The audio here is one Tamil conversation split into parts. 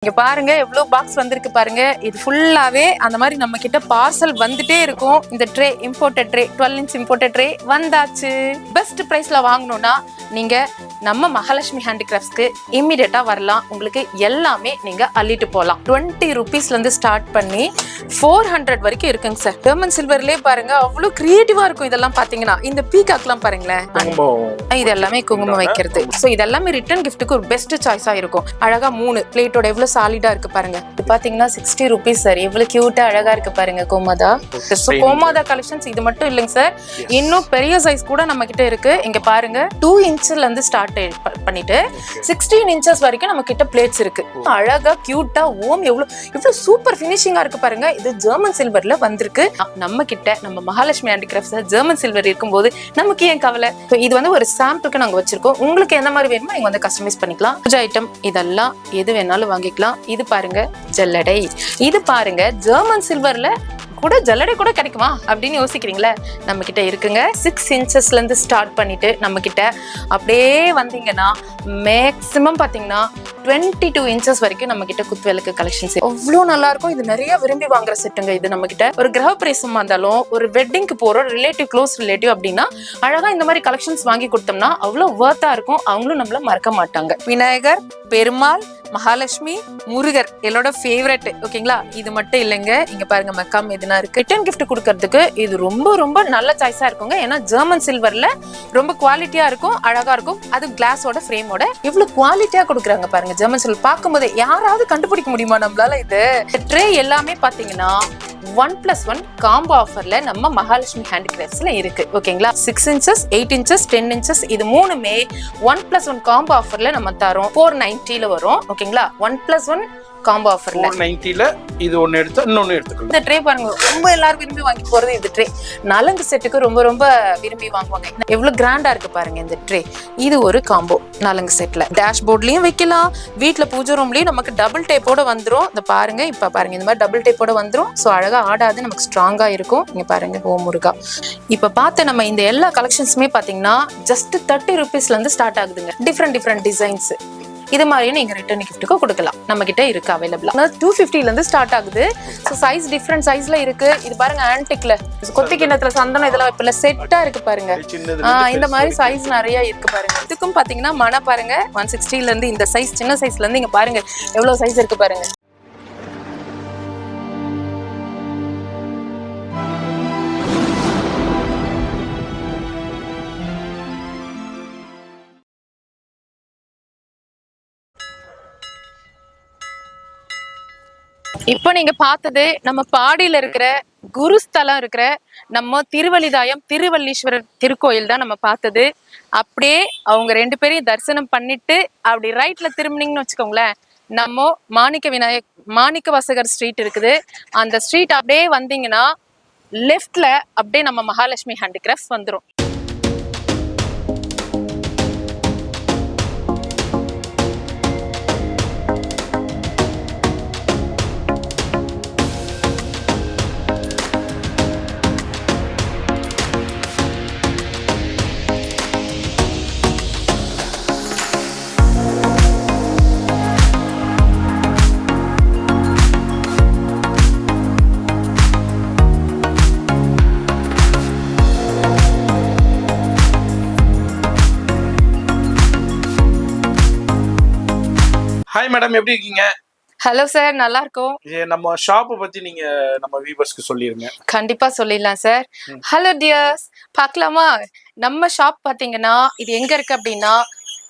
இங்க பாருங்க எவ்வளவு பாக்ஸ் வந்திருக்கு பாருங்க. இது ஃபுல்லாவே அந்த மாதிரி நம்ம கிட்ட பார்சல் வந்துட்டே இருக்கும். இந்த tray imported tray 12 inch imported tray வந்தாச்சு. பெஸ்ட் பிரைஸ்ல வாங்கணும்னா நீங்க நம்ம மகாலட்சுமி ஹேண்டிகிராஃப்ட்ஸ்க்கு இம்மிடியட்டா வரலாம். உங்களுக்கு எல்லாமே நீங்க அள்ளிட்டு போகலாம். 20 ருபீஸ்ல இருந்து ஸ்டார்ட் பண்ணி 400 வரைக்கும் இருக்குங்க சார். ஜெர்மன் சில்வர்லயே பாருங்க அவ்வளவு கிரியேட்டிவா இருக்கும். இதெல்லாம் பாத்தீங்கன்னா இந்த பீகாக்லாம் பாருங்களேன், இது எல்லாமே குங்குமம் வைக்கிறது. சோ இதெல்லாமே ரிட்டர்ன் கிஃப்ட்டுக்கு ஒரு பெஸ்ட் சாய்ஸா இருக்கும். அழகா 3 பிளேட்டோட எவ்வளவு சாலிடா இருக்கு பாருங்க. இது பாத்தீங்கன்னா 60 ருபீஸ் சார். எவ்வளவு கியூட்டா அழகா இருக்கு பாருங்க கோமாதா. கோமாதா கலெக்ஷன்ஸ் இது மட்டும் இல்லைங்க சார், இன்னும் பெரிய சைஸ் கூட நம்ம கிட்ட இருக்கு. இங்க பாருங்க 2 இன்ச்ல இருந்து ஸ்டார்ட் பண்ணிட்டு 16 இன்ச்சஸ் வரைக்கும் நம்ம கிட்ட பிளேட்ஸ் இருக்கு. அழகா கியூட்டா ஓம் எவ்வளவு சூப்பர் ஃபினிஷிங்கா இருக்கு பாருங்க. இது ஜெர்மன் சில்வர்ல வந்திருக்கு. நம்ம கிட்ட நம்ம மகாலட்சுமி ஹேண்டிகிராஃப்ட்ஸ் ஜெர்மன் சில்வர் இருக்கும்போது நமக்கு ஏன் கவலை. இது வந்து ஒரு சாம்பிளுக்கு நாங்க வச்சிருக்கோம். உங்களுக்கு எந்த மாதிரி வேணுமோ நீங்க வந்து கஸ்டமைஸ் பண்ணிக்கலாம். பூஜா ஐட்டம் இதெல்லாம் எது வேணாலும் வாங்கிக்கலாம். இது பாருங்க ஜல்லடை. இது பாருங்க ஜெர்மன் சில்வர்ல கூட ஜல்லடை கூட கிடைக்குமா அப்படின்னு யோசிக்கிறீங்களா? நம்ம கிட்ட இருக்குங்க. 6 இன்ச்சஸ்ல இருந்து ஸ்டார்ட் பண்ணிட்டு நம்ம கிட்ட அப்படியே வந்தீங்கன்னா மேக்ஸிமம் பாத்தீங்கன்னா 22 இன்ச்சஸ் வரைக்கும் நம்ம கிட்ட குத்துவிளக்கு கலெக்ஷன்ஸ் அவ்வளோ நல்லா இருக்கும். இது நிறைய விரும்பி வாங்குற செட்டுங்க. இது நம்ம கிட்ட ஒரு கிரக பிரவேசமா இருந்தாலும் ஒரு வெட்டிங்க்கு போறோம், ரிலேட்டிவ் க்ளோஸ் ரிலேட்டிவ் அப்படின்னா அழகா இந்த மாதிரி கலெக்ஷன்ஸ் வாங்கி கொடுத்தோம்னா அவ்வளவு வர்த்தா இருக்கும். அவங்களும் நம்மள மறக்க மாட்டாங்க. விநாயகர், பெருமாள், மகாலட்சுமி, முருகர் என்னோட ஃபேவரட். ஓகேங்களா? இது மட்டும் இல்லைங்க, இங்க பாருங்க மக்காம் எதுனா இருக்கு. ரிட்டர்ன் கிஃப்ட் கொடுக்கறதுக்கு இது ரொம்ப ரொம்ப நல்ல சாய்ஸா இருக்குங்க. ஏன்னா ஜெர்மன் சில்வர்ல ரொம்ப குவாலிட்டியா இருக்கும், அழகா இருக்கும். அது கிளாஸோட ஃப்ரேமோட இவ்வளவு குவாலிட்டியா கொடுக்குறாங்க பாருங்க. ஜெர்மன் சில்வர் பார்க்கும்போது யாராவது கண்டுபிடிக்க முடியுமா நம்மளால? இது ட்ரே எல்லாமே பாத்தீங்கன்னா 1+1 காம்போ ஆஃபர்ல நம்ம மகாலட்சுமி ஹேண்டிகிராஃப்ட்ஸ்ல இருக்கு. ஓகேங்களா? 6 இன்ச்சஸ், 8 இன்ச்சஸ், 10 இன்ச்சஸ் இது மூணுமே 1+1 காம்போ ஆஃபர்ல நம்ம தரோம். 490ல வரும். ஓகேங்களா? 1+1 காம்போ ஆஃபர்ல 490ல இது ஒன்னு எடுத்து இன்னொன்னு எடுத்துக்கலாம். இந்த ட்ரே பாருங்க ரொம்ப எல்லாரும் விரும்பி வாங்கி போறது இது ட்ரே. நலங்கு செட்டுக்கு ரொம்ப ரொம்ப விரும்பி வாங்குவாங்க. எவ்வளவு கிராண்டா இருக்கு பாருங்க இந்த ட்ரே. இது ஒரு காம்போ நலங்கு செட்ல டேஷ்போர்ட்லயும் வைக்கலாம், வீட்ல பூஜை ரூம்லயும் நமக்கு டபுள் டேப்போட வந்துரும். இந்த பாருங்க இப்ப பாருங்க இந்த மாதிரி டபுள் டேப்போட வந்துரும். சோ அழகா ஆடாது, நமக்கு ஸ்ட்ராங்கா இருக்கும். இங்க பாருங்க ஓம் முருகா. இப்ப பார்த்த நம்ம இந்த எல்லா கலெக்ஷன்ஸுமே பாத்தீங்கன்னா ஜஸ்ட் 30 ருபீஸ்ல இருந்து ஸ்டார்ட் ஆகுதுங்க. டிஃப்ரெண்ட் டிசைன்ஸ் இது மாதிரியும் நீங்க ரிட்டர்ன் கிஃப்ட்டுக்கு கொடுக்கலாம். நம்ம கிட்ட இருக்கு அவைலபிளா. 250ல இருந்து ஸ்டார்ட் ஆகுது. ஸோ சைஸ் டிஃப்ரெண்ட் சைஸ்ல இருக்கு. இது பாருங்க ஆன்டிக்ல கொத்தி கிண்ணத்துல சந்தனம் இதெல்லாம் இப்ப செட்டா இருக்கு பாருங்க. இந்த மாதிரி சைஸ் நிறைய இருக்கு பாருங்க. இதுக்கும் பாத்தீங்கன்னா மன பாருங்க 160ல இருந்து இந்த சைஸ் சின்ன சைஸ்ல இருந்து இங்க பாருங்க எவ்வளவு சைஸ் இருக்கு பாருங்க. இப்போ நீங்க பார்த்தது நம்ம பாடியில இருக்கிற குருஸ்தலம் இருக்கிற நம்ம திருவலிதாயம் திருவல்லீஸ்வரர் திருக்கோயில் தான் நம்ம பார்த்தது. அப்படியே அவங்க 2 பேரையும் தரிசனம் பண்ணிட்டு அப்படி ரைட்ல திரும்பினீங்கன்னு வச்சுக்கோங்களேன், நம்ம மாணிக்க வாசகர் ஸ்ட்ரீட் இருக்குது. அந்த ஸ்ட்ரீட் அப்படியே வந்தீங்கன்னா லெஃப்ட்ல அப்படியே நம்ம மகாலட்சுமி ஹேண்டிகிராஃப்ட்ஸ் வந்துடும். ஹாய் மேடம், எப்படி இருக்கீங்க? ஹலோ சார், நல்லா இருக்கும். நம்ம ஷாப்பை பத்தி நீங்க நம்ம வியூவர்ஸ்க்கு சொல்லிருங்க. கண்டிப்பா சொல்லிடலாம் சார். ஹலோ டியர்ஸ், பார்க்கலாமா? நம்ம ஷாப் பாத்தீங்கன்னா இது எங்க இருக்கு அப்படின்னா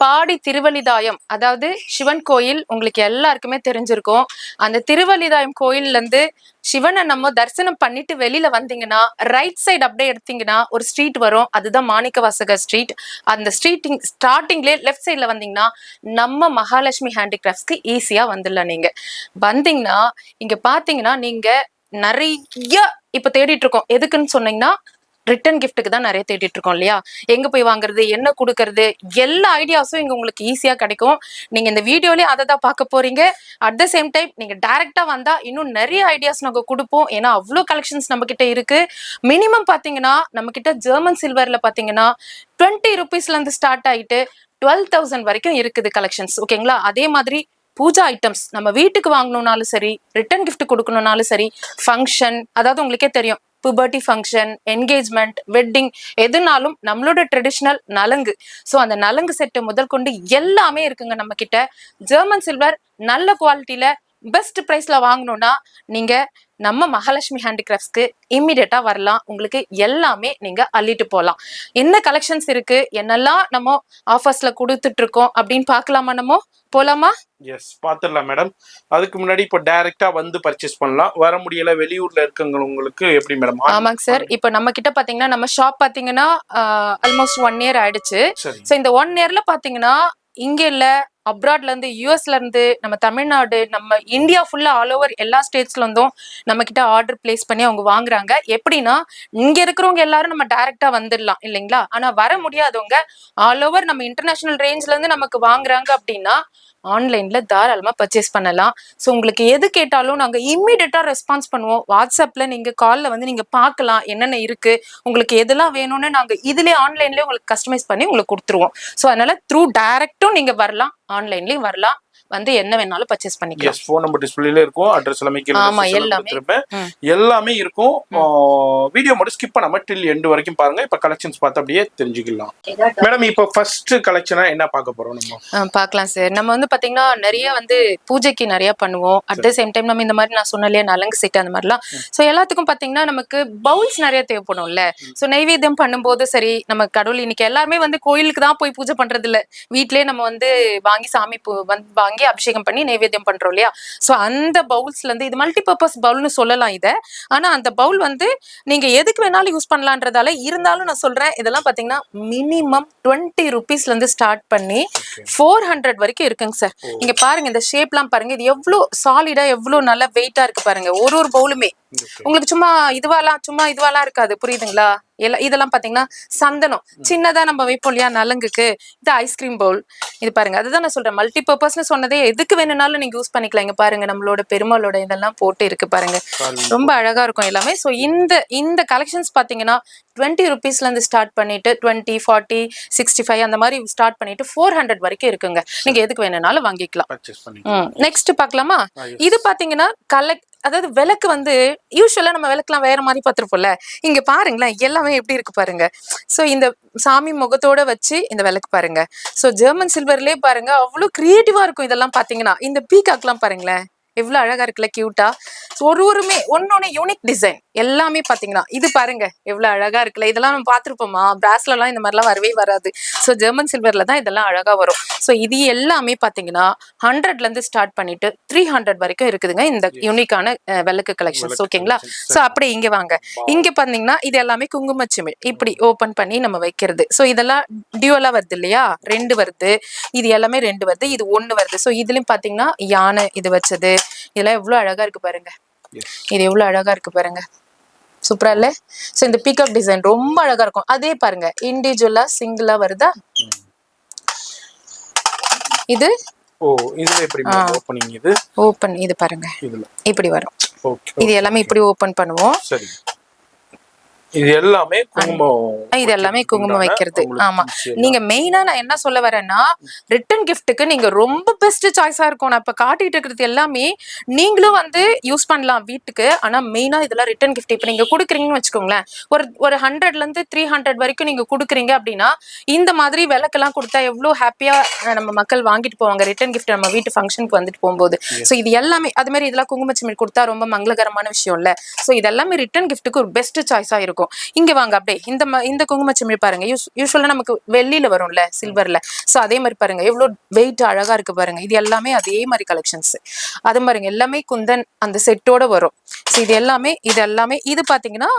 பாடி திருவலிதாயம், அதாவது சிவன் கோயில் உங்களுக்கு எல்லாருக்குமே தெரிஞ்சிருக்கும். அந்த திருவலிதாயம் கோயில்ல இருந்து சிவனை நம்ம தரிசனம் பண்ணிட்டு வெளியில வந்தீங்கன்னா ரைட் சைடு அப்படியே எடுத்தீங்கன்னா ஒரு ஸ்ட்ரீட் வரும். அதுதான் மாணிக்க வாசகர் ஸ்ட்ரீட். அந்த ஸ்டார்டிங்லேயே லெஃப்ட் சைட்ல வந்தீங்கன்னா நம்ம மகாலட்சுமி ஹேண்டிகிராஃப்ட்ஸ்க்கு ஈஸியா வந்துடலாம். நீங்க வந்தீங்கன்னா இங்க பாத்தீங்கன்னா நீங்க நிறைய இப்ப தேடிட்டு இருக்கோம். எதுக்குன்னு சொன்னீங்கன்னா ரிட்டர்ன் கிஃப்ட்டுக்கு தான் நிறைய தேடிட்டு இருக்கோம் இல்லையா? எங்க போய் வாங்குறது, என்ன கொடுக்கறது, எல்லா ஐடியாஸும் இங்க உங்களுக்கு ஈஸியா கிடைக்கும். நீங்க இந்த வீடியோலயே அதை தான் பார்க்க போறீங்க. அட் த சேம் டைம் நீங்க டைரக்டா வந்தா இன்னும் நிறைய ஐடியாஸ் நாங்க கொடுப்போம். ஏன்னா அவ்வளோ கலெக்ஷன்ஸ் நம்ம கிட்ட இருக்கு. மினிமம் பாத்தீங்கன்னா நம்ம கிட்ட ஜெர்மன் சில்வர்ல பாத்தீங்கன்னா 20 ருபீஸ்ல இருந்து ஸ்டார்ட் ஆயிட்டு 12,000 வரைக்கும் இருக்குது கலெக்ஷன்ஸ். ஓகேங்களா? அதே மாதிரி பூஜா ஐட்டம்ஸ் நம்ம வீட்டுக்கு வாங்கணும்னாலும் சரி, ரிட்டர்ன் gift கொடுக்கணும்னாலும் சரி, ஃபங்க்ஷன், அதாவது உங்களுக்கே தெரியும் புபர்ட்டி ஃபங்க்ஷன், என்கேஜ்மெண்ட், வெட்டிங், எதுனாலும் நம்மளோட ட்ரெடிஷ்னல் நலங்கு. ஸோ அந்த நலங்கு செட்டு முதல் கொண்டு எல்லாமே இருக்குங்க நம்ம கிட்ட. ஜெர்மன் சில்வர் நல்ல குவாலிட்டியில பெஸ்ட் பிரைஸ்ல வாங்கணும்னா நீங்க நம்ம மகாலட்சுமி ஹேண்டிகிராஃப்ட்ஸ்க்கு இம்மிடியட்டா வரலாம். உங்களுக்கு எல்லாமே நீங்க அள்ளிட்டு போகலாம். என்ன கலெக்ஷன்ஸ் இருக்கு, என்னெல்லாம் நம்ம ஆஃபர்ஸ்ல கொடுத்துட்டு இருக்கோம் அப்படின்னு பார்க்கலாமா? நம்ம போலாமா? எஸ், பாத்துடலாம் மேடம். அதுக்கு முன்னாடி இப்போ டைரக்டா வந்து பர்ச்சேஸ் பண்ணலாம். வர முடியல வெளியூர்ல இருக்கவங்களுக்கு எப்படி மேடம்? ஆமாங்க சார். இப்போ நம்ம கிட்ட பாத்தீங்கன்னா நம்ம ஷாப் பாத்தீங்கன்னா ஆல்மோஸ்ட் 1 இயர் ஆயிடுச்சு. சரி. ஸோ இந்த 1 இயர்ல பாத்தீங்கன்னா இங்க இல்ல, அப்ராட்ல இருந்து, யூஎஸ்ல இருந்து, நம்ம தமிழ்நாடு, நம்ம இந்தியா ஃபுல்லா ஆல் ஓவர் எல்லா ஸ்டேட்ஸ்ல இருந்தும் நம்ம கிட்ட ஆர்டர் பிளேஸ் பண்ணி அவங்க வாங்குறாங்க. எப்படின்னா இங்க இருக்கிறவங்க எல்லாரும் நம்ம டைரக்டா வந்துடலாம் இல்லைங்களா? ஆனா வர முடியாதவங்க ஆல் ஓவர் நம்ம இன்டர்நேஷனல் ரேஞ்ச்ல இருந்து நமக்கு வாங்குறாங்க அப்படின்னா ஆன்லைன்ல தாராளமா பர்ச்சேஸ் பண்ணலாம். ஸோ உங்களுக்கு எது கேட்டாலும் நாங்க இம்மிடியட்டா ரெஸ்பான்ஸ் பண்ணுவோம். வாட்ஸ்அப்ல நீங்க கால்ல வந்து நீங்க பார்க்கலாம் என்னென்ன இருக்கு, உங்களுக்கு எதெல்லாம் வேணும்னு நாங்க இதுலயே ஆன்லைன்லயே உங்களுக்கு கஸ்டமைஸ் பண்ணி உங்களுக்கு கொடுத்துருவோம். ஸோ அதனால த்ரூ டைரக்டும் நீங்க வரலாம், ஆன்லைன்லயும் வரலாம், வந்து என்ன வேணாலும் பர்ச்சேஸ் பண்ணிக்கலாம். எஸ், ஃபோன் நம்பர் டிஸ்பிளேல இருக்கும், அட்ரஸ் எல்லாமே கீழ ஆமா, எல்லாமே இருக்கும். வீடியோ மட்டும் ஸ்கிப் பண்ணாம டில் எண்ட் வரைக்கும் பாருங்க. இப்ப கலெக்ஷன்ஸ் பார்த்து அப்படியே தெரிஞ்சுக்கலாம். மேடம், இப்போ ஃபர்ஸ்ட் கலெக்ஷனா என்ன பார்க்க போறோம் நம்ம? பார்க்கலாம் சார். நம்ம வந்து பாத்தீங்கன்னா நிறைய வந்து பூஜைக்கு நிறைய பண்ணுவோம். அட் த சேம் டைம் நம்ம இந்த மாதிரி நான் சொன்னலையே நலங்கு செட் அந்த மாதிரிலாம். ஸோ எல்லாத்துக்கும் பாத்தீங்கன்னா நமக்கு பவுல்ஸ் நிறைய தேவைப்படும்ல. ஸோ நைவேத்தியம் பண்ணும்போது சரி, நம்ம கடவுள் இன்னைக்கு எல்லாருமே வந்து கோயிலுக்கு தான் போய் பூஜை பண்றது இல்ல, வீட்லயே நம்ம வந்து வாங்கி சாமி வாங்கி அபிஷேகம் பண்ணி நைவேத்தியம் பண்றோம் இல்லையா? சோ அந்த பவுல்ஸ்ல இருந்து இது மல்டி பர்பஸ் பவுல்னு சொல்லலாம் இத. ஆனா அந்த பவுல் வந்து நீங்க எதுக்கு வேணாலும் யூஸ் பண்ணலான்றதால, இருந்தாலும் நான் சொல்றேன் இதெல்லாம் பாத்தீங்கன்னா மினிமம் 20 ருபீஸ்ல இருந்து ஸ்டார்ட் பண்ணி 400 வரைக்கும் இருக்குங்க சார். இங்க பாருங்க, இந்த ஷேப்லாம் பாருங்க, இது எவ்வளவு சாலிடா எவ்வளவு நல்லா வெயிட்டா இருக்கு பாருங்க. ஒரு பவுலுமே உங்களுக்கு சும்மா இதுவாலாம் இருக்காது, புரியுதுங்களா? இதெல்லாம் பாத்தீங்கன்னா சந்தனம் சின்னதா நம்ம வைப்போம் இல்லையா நலங்குக்கு, இது ஐஸ்கிரீம் பவுல். இது பாருங்க, அதுதான் நான் சொல்றேன் மல்டி பர்பஸ்னு சொன்னதே. எதுக்கு வேணும்னாலும் நீங்க யூஸ் பண்ணிக்கலாம். இங்க பாருங்க நம்மளோட பெருமாளோட இதெல்லாம் போட்டு இருக்கு பாருங்க, ரொம்ப அழகா இருக்கும் எல்லாமே. ஸோ இந்த கலெக்ஷன்ஸ் பாத்தீங்கன்னா 20 ருபீஸ்ல இருந்து ஸ்டார்ட் பண்ணிட்டு 20, 40, 65 அந்த மாதிரி ஸ்டார்ட் பண்ணிட்டு 400 வரைக்கும் இருக்குங்க. நீங்க எதுக்கு வேணும்னாலும் வாங்கிக்கலாம். நெக்ஸ்ட் பார்க்கலாமா? இது பாத்தீங்கன்னா அதாவது விளக்கு வந்து யூஸ்வலா நம்ம விளக்குலாம் வேற மாதிரி பார்த்திருப்போம்ல. இங்க பாருங்களேன் எல்லாமே எப்படி இருக்கு பாருங்க. சோ இந்த சாமி முகத்தோட வச்சு இந்த விளக்கு பாருங்க. சோ ஜெர்மன் சில்வர்லயே பாருங்க அவ்வளவு கிரியேட்டிவா இருக்கும். இதெல்லாம் பாத்தீங்கன்னா இந்த பீகாக்லாம் பாருங்களேன் எவ்வளவு அழகா இருக்குல்ல, கியூட்டா. ஒருமே ஒன்னொன்னு யூனிக் டிசைன் எல்லாமே பாத்தீங்கன்னா இது பாருங்க எவ்வளவு அழகா இருக்குல்ல. இதெல்லாம் நம்ம பாத்துருப்போமா? பிராஸ்ல எல்லாம் இந்த மாதிரிலாம் வரவே வராது. சோ ஜெர்மன் சில்வர்ல தான் இதெல்லாம் அழகா வரும். சோ இது எல்லாமே பாத்தீங்கன்னா 100ல இருந்து ஸ்டார்ட் பண்ணிட்டு 300 வரைக்கும் இருக்குதுங்க இந்த யூனிக்கான விளக்கு கலெக்ஷன்ஸ். ஓகேங்களா? சோ அப்படியே இங்க வாங்க. இங்க பாத்தீங்கன்னா இது எல்லாமே குங்குமச்சிமிழ் இப்படி ஓபன் பண்ணி நம்ம வைக்கிறது. சோ இதெல்லாம் டியூவலா வருது இல்லையா, 2 வருது. இது எல்லாமே 2 வருது, இது 1 வருது. சோ இதுலயும் பாத்தீங்கன்னா யானை இது வச்சது, இதெல்லாம் எவ்வளவு அழகா இருக்கு பாருங்க. இது எவ்வளவு அழகா இருக்கு பாருங்க, சூப்பரா இல்ல? சோ இந்த பீகாக் டிசைன் ரொம்ப அழகா இருக்கும். அதே பாருங்க இண்டிவிஜுவலா சிங்கிளா வருதா. இது இதுல எப்படி ஓபனிங்? ஓபன் இது பாருங்க இப்படி வரும். இது எல்லாமே இப்படி ஓபன் பண்ணுவோம். சரி, இது எல்லாமே குங்குமம் வைக்கிறது. ஆமா, நீங்க மெயினா நான் என்ன சொல்ல வரேன்னா ரிட்டர்ன் கிஃப்ட்டுக்கு நீங்க ரொம்ப பெஸ்ட் சாய்ஸா இருக்கும். நான் இப்ப காட்டிட்டு இருக்கிறது எல்லாமே நீங்களும் வந்து யூஸ் பண்ணலாம் வீட்டுக்கு. ஆனா மெயினா இதெல்லாம் ரிட்டர்ன் கிஃப்ட். இப்ப நீங்க குடுக்குறீங்கன்னு வச்சுக்கோங்களேன், ஒரு 100ல இருந்து 300 வரைக்கும் நீங்க குடுக்குறீங்க அப்படின்னா இந்த மாதிரி விளக்கெல்லாம் கொடுத்தா எவ்வளவு ஹாப்பியா நம்ம மக்கள் வாங்கிட்டு போவாங்க ரிட்டர்ன் கிஃப்ட் நம்ம வீட்டு ஃபங்க்ஷனுக்கு வந்துட்டு போகும்போது. சோ இது எல்லாமே அது மாதிரி இதெல்லாம் குங்குமச்சிமிழ் கொடுத்தா ரொம்ப மங்களகரமான விஷயம் இல்ல. சோ இதெல்லாமே ரிட்டர்ன் கிஃப்ட்டுக்கு ஒரு பெஸ்ட் சாய்ஸா இருக்கும். இங்க வாங்க அப்படியே இந்த குங்குமச்சிமிழ் பாருங்க. யூஸ்வலா நமக்கு வெள்ளியில வரும்ல, சில்வர்ல. சோ அதே மாதிரி பாருங்க எவ்வளவு வெயிட் அழகா இருக்கு பாருங்க. இது எல்லாமே அதே மாதிரி கலெக்ஷன்ஸ். அது பாருங்க எல்லாமே குந்தன் அந்த செட்டோட வரும். சோ இது எல்லாமே இது பாத்தீங்கன்னா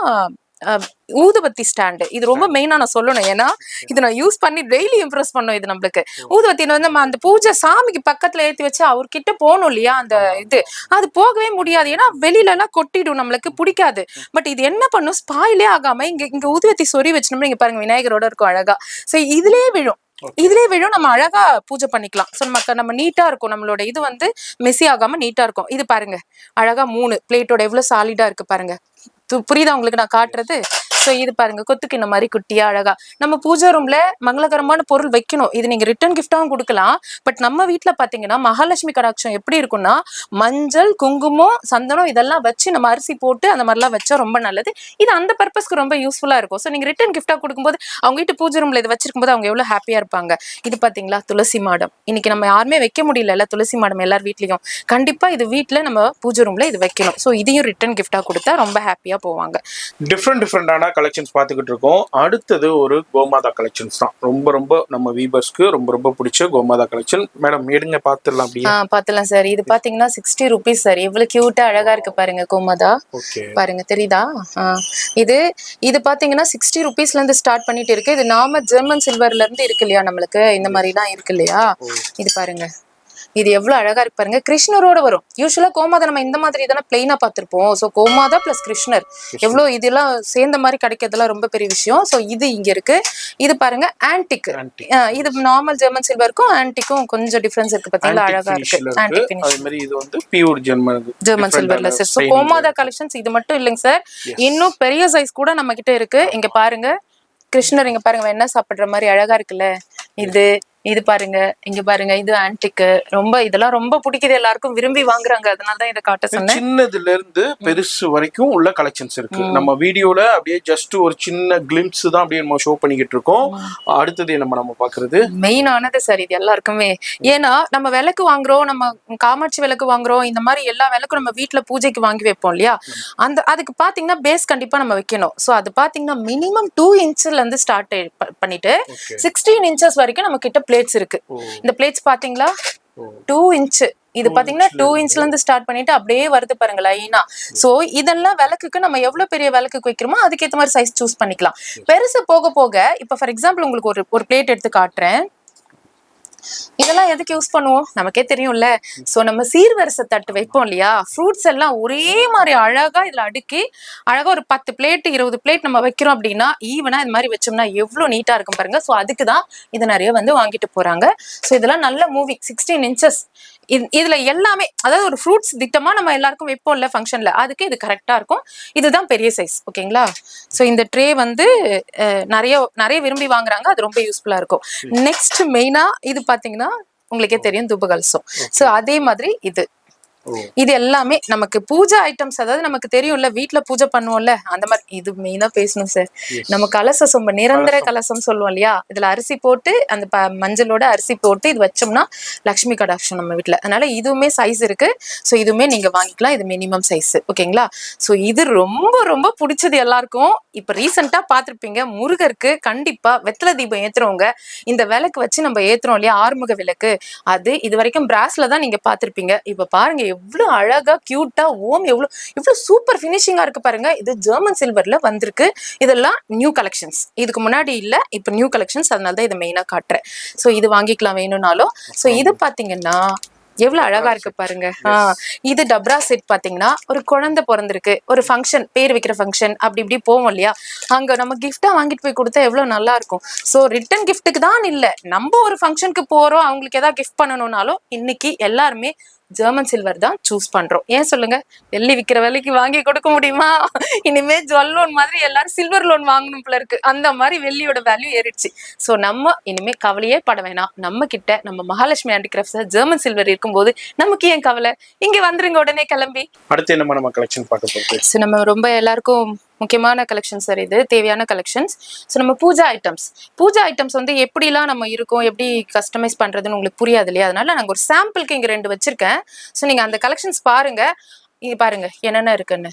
ஊதுபத்தி ஸ்டாண்டு. இது ரொம்ப மெயினா நான் சொல்லணும், ஏன்னா இது நான் யூஸ் பண்ணி டெய்லி இம்ப்ரெஸ் பண்ணோம். இது நம்மளுக்கு ஊதுபத்தி வந்து நம்ம அந்த பூஜை சாமிக்கு பக்கத்துல ஏத்தி வச்சு அவர்கிட்ட போகணும் இல்லையா, அந்த இது அது போகவே முடியாது. ஏன்னா வெளியில எல்லாம் கொட்டிடும், நம்மளுக்கு பிடிக்காது. பட் இது என்ன பண்ணும், ஸ்பாயிலே ஆகாம இங்க ஊதுபத்தி சொறி வச்சோம்னா இங்க பாருங்க விநாயகரோட இருக்கும் அழகா. சோ இதுலயே விழும் நம்ம அழகா பூஜை பண்ணிக்கலாம். சோ நம்ம நீட்டா இருக்கும், நம்மளோட இது வந்து மெஸ்ஸி ஆகாம நீட்டா இருக்கும். இது பாருங்க அழகா 3 பிளேட்டோட எவ்வளவு சாலிடா இருக்கு பாருங்க. புரியுதா உங்களுக்கு நான் காட்டுறது? ஸோ இது பாருங்க கொத்துக்கு இந்த மாதிரி குட்டியா அழகா நம்ம பூஜை ரூம்ல மங்களகரமான பொருள் வைக்கணும். இது நீங்க ரிட்டர்ன் கிஃப்டாவும் கொடுக்கலாம். பட் நம்ம வீட்டுல பாத்தீங்கன்னா மகாலட்சுமி கடாட்சம் எப்படி இருக்கும்னா மஞ்சள் குங்குமம் சந்தனம் இதெல்லாம் வச்சு நம்ம அரிசி போட்டு அந்த மாதிரிலாம் வச்சா ரொம்ப நல்லது. இது அந்த பர்பஸ்க்கு ரொம்ப யூஸ்ஃபுல்லா இருக்கும். ஸோ நீங்க ரிட்டர்ன் கிஃப்டா கொடுக்கும்போது அவங்க வீட்டு பூஜை ரூம்ல இது வச்சிருக்கும் போது அவங்க எவ்வளவு ஹாப்பியா இருப்பாங்க. இது பாத்தீங்களா துளசி மாடம். இன்னைக்கு நம்ம யாருமே வைக்க முடியல துளசி மாடம் எல்லார் வீட்லயும். கண்டிப்பா இது வீட்டுல நம்ம பூஜை ரூம்ல இது வைக்கணும். ஸோ இதையும் ரிட்டர்ன் கிஃப்டா கொடுத்தா ரொம்ப ஹாப்பியா போவாங்க. டிஃப்ரெண்டான கலெக்ஷன்ஸ் பார்த்துக்கிட்டு இருக்கோம். அடுத்தது ஒரு கோமாதா கலெக்ஷன்ஸ் தான். ரொம்ப நம்ம வீவர்ஸ்க்கு ரொம்ப பிடிச்ச கோமாதா கலெக்ஷன். மேடம் எடுங்க பார்த்துடலாம். அப்படியே பார்த்துலாம் சார். இது பாத்தீங்கன்னா 60 rupees சார். எவ்வளவு கியூட்டா அழகா இருக்கு பாருங்க கோமாதா. பாருங்க தெரியுதா? இது பாத்தீங்கன்னா 60 rupeesல இருந்து ஸ்டார்ட் பண்ணிட்டு இருக்கு. இது நாம ஜெர்மன் சில்வர்ல இருந்து இருக்கு இல்லையா, நம்மளுக்கு இந்த மாதிரி தான் இருக்கு இல்லையா. இது பாருங்க இது எவ்வளவு அழகா இருக்கு பாருங்க. கிருஷ்ணரோட வரும். யூஸ்வலா கோமாதா நம்ம இந்த மாதிரி தானே பிளைனா பார்த்திருப்போம். ஸோ கோமாதா பிளஸ் கிருஷ்ணர் எவ்வளவு இதெல்லாம் சேர்ந்த மாதிரி கிடைக்கிறதுலாம் ரொம்ப பெரிய விஷயம். ஸோ இது இங்க இருக்கு. இது பாருங்க ஆன்டிக். இது நார்மல் ஜெர்மன் சில்வருக்கும் ஆன்டிக்கும் கொஞ்சம் டிஃபரன்ஸ் இருக்கு பாத்தீங்களா, அழகா இருக்கு. Antique finish. அதே மாதிரி இது வந்து பியூர் ஜெர்மன் சில்வர்ல சார். ஸோ கோமாதா கலெக்ஷன்ஸ் இது மட்டும் இல்லைங்க சார், இன்னும் பெரிய சைஸ் கூட நம்ம கிட்ட இருக்கு. இங்க பாருங்க கிருஷ்ணர், இங்க பாருங்க என்ன சாப்பிடுற மாதிரி அழகா இருக்குல்ல. இது பாருங்க, இங்க பாருங்க இது ஆன்டிக். ரொம்ப இதெல்லாம் ரொம்ப பிடிக்குது, எல்லாருக்கும் விரும்பி வாங்குறாங்க. அதனாலதான் இதை காட்ட சொன்னேன். சின்னதுல இருந்து பெருசு வரைக்கும் உள்ள கலெக்ஷன்ஸ் இருக்கு. நம்ம வீடியோல அப்படியே ஜஸ்ட் ஒரு சின்ன கிளிம்ஸ் தான் அப்படியே நம்ம ஷோ பண்ணிக்கிட்டு இருக்கோம். அடுத்தது நம்ம பாக்குறது மெயினானது சார் இது எல்லாருக்குமே. ஏன்னா நம்ம விளக்கு வாங்குறோம், நம்ம காமாட்சி விளக்கு வாங்குறோம், இந்த மாதிரி எல்லா விளக்கும் நம்ம வீட்டுல பூஜைக்கு வாங்கி வைப்போம் இல்லையா. அதுக்கு பாத்தீங்கன்னா பேஸ் கண்டிப்பா நம்ம வைக்கணும். சோ அது பாத்தீங்கன்னா மினிமம் 2 inchல இருந்து ஸ்டார்ட் பண்ணிட்டு 16 inches வரைக்கும் நம்ம கிட்ட பிளேட்ஸ் இருக்கு. இந்த பிளேட்ஸ் பாத்தீங்களா 2 inch. இது பாத்தீங்கன்னா 2 inchல இருந்து ஸ்டார்ட் பண்ணிட்டு அப்படியே வருது பாருங்க லைனா. சோ இதெல்லாம் விளக்குக்கு நம்ம எவ்வளவு பெரிய விளக்குக்கு வைக்கிறோமோ அதுக்கேற்ற மாதிரி சைஸ் சூஸ் பண்ணிக்கலாம். பெருசு போக போக இப்ப ஃபார் எக்ஸாம்பிள் உங்களுக்கு ஒரு பிளேட் எடுத்து காட்டுறேன். இதெல்லாம் எதுக்கு யூஸ் பண்ணுவோம் நமக்கே தெரியும்ல. சோ நம்ம சீர்வரிசை தட்டு வைப்போம் இல்லையா, ஃப்ரூட்ஸ் எல்லாம் ஒரே மாதிரி அழகா இதுல அடுக்கி அழகா ஒரு 10 பிளேட் 20 பிளேட் நம்ம வைக்கிறோம் அப்படின்னா ஈவனா இந்த மாதிரி வச்சோம்னா எவ்வளவு நீட்டா இருக்கும் பாருங்க. சோ அதுக்குதான் இது நிறைய வந்து வாங்கிட்டு போறாங்க. சோ இதெல்லாம் நல்ல மூவி 16 inches. இதுல எல்லாமே அதாவது ஒரு ஃப்ரூட்ஸ் திட்டமா நம்ம எல்லாருக்கும் வைப்போம்ல ஃபங்க்ஷன்ல, அதுக்கு இது கரெக்டா இருக்கும். இதுதான் பெரிய சைஸ். ஓகேங்களா. சோ இந்த ட்ரே வந்து நிறைய விரும்பி வாங்குறாங்க. அது ரொம்ப யூஸ்ஃபுல்லா இருக்கும். நெக்ஸ்ட் மெயினா இது பாத்தீங்கன்னா உங்களுக்கே தெரியும் தூபகலசம். சோ அதே மாதிரி இது எல்லாமே நமக்கு பூஜை ஐட்டம்ஸ். அதாவது நமக்கு தெரியும்ல வீட்டுல பூஜை பண்ணுவோம்ல அந்த மாதிரி. இது மெயினா பேசணும் சார். நம்ம கலச சொம்ப நிரந்தர கலசம் சொல்லுவோம் இல்லையா, இதுல அரிசி போட்டு அந்த மஞ்சளோட அரிசி போட்டு இது வச்சோம்னா லட்சுமி கடாட்சம் நம்ம வீட்டுல. அதனால இதுவுமே சைஸ் இருக்கு. சோ இதுவுமே நீங்க வாங்கிக்கலாம். இது மினிமம் சைஸ். ஓகேங்களா. சோ இது ரொம்ப பிடிச்சது எல்லாருக்கும். இப்ப ரீசெண்டா பாத்திருப்பீங்க முருகருக்கு கண்டிப்பா வெத்தலை தீபம் ஏத்துறவங்க இந்த விளக்கு வச்சு நம்ம ஏத்துறோம் இல்லையா, ஆறுமுக விளக்கு. அது இது வரைக்கும் பிராஸ்ல தான் நீங்க பாத்திருப்பீங்க. இப்ப பாருங்க எவ்வளவு அழகா கியூட்டா ஓம் எவ்வளவு சூப்பர் பினிஷிங்கா இருக்கு பாருங்க. இது ஜெர்மன் சில்வர்ல வந்திருக்கு. இதெல்லாம் நியூ கலெக்ஷன்ஸ், இதுக்கு முன்னாடி இல்ல, இப்ப நியூ கலெக்ஷன்ஸ். அதனாலதான் இதை மெயினா காட்டுறேன். சோ இது வாங்கிக்கலாம் வேணும்னாலும். சோ இது பாத்தீங்கன்னா எவ்வளவு அழகா இருக்கு பாருங்க. இது டப்ரா செட் பாத்தீங்கன்னா ஒரு குழந்தை பிறந்திருக்கு, ஒரு ஃபங்க்ஷன், பேர் வைக்கிற ஃபங்க்ஷன் அப்படி இப்படி போவோம் இல்லையா, அங்க நம்ம கிஃப்டா வாங்கிட்டு போய் கொடுத்தா எவ்வளவு நல்லா இருக்கும். சோ ரிட்டன் கிஃப்ட்டுக்கு தான் இல்ல, நம்ம ஒரு ஃபங்க்ஷனுக்கு போறோம் அவங்களுக்கு ஏதாவது கிஃப்ட் பண்ணணும்னாலும் இன்னைக்கு எல்லாருமே ஜெர்மன் சில்வர் தான் சூஸ் பண்றோம். ஏன் சொல்லுங்க, வெள்ளி விக்கிற விலைக்கு வாங்கி கொடுக்க முடியுமா? இனிமே ஜுவல் லோன் மாதிரி எல்லாரும் சில்வர் லோன் வாங்கணும் போல இருக்கு. அந்த மாதிரி வெள்ளியோட வேல்யூ ஏறிடுச்சு. சோ நம்ம இனிமே கவலையே பட வேணாம். நம்ம கிட்ட நம்ம மகாலட்சுமி ஹேண்டிகிராஃப்ட்ஸ் ஜெர்மன் சில்வர் இருக்கும்போது நமக்கு ஏன் கவலை? இங்க வந்துருங்க உடனே கிளம்பி. அடுத்து என்ன நம்ம கலெக்ஷன் பார்க்க போறோம்? சோ நம்ம ரொம்ப எல்லாருக்கும் முக்கியமான கலெக்ஷன் சார், இது தேவையான கலெக்ஷன்ஸ். ஸோ நம்ம பூஜா ஐட்டம்ஸ் வந்து எப்படிலாம் நம்ம இருக்கோம், எப்படி கஸ்டமைஸ் பண்றதுன்னு உங்களுக்கு புரியாது இல்லையா. அதனால நாங்கள் ஒரு சாம்பிளுக்கு இங்க 2 வச்சிருக்கேன். ஸோ நீங்க அந்த கலெக்ஷன்ஸ் பாருங்க. இது பாருங்க என்னென்ன இருக்குன்னு.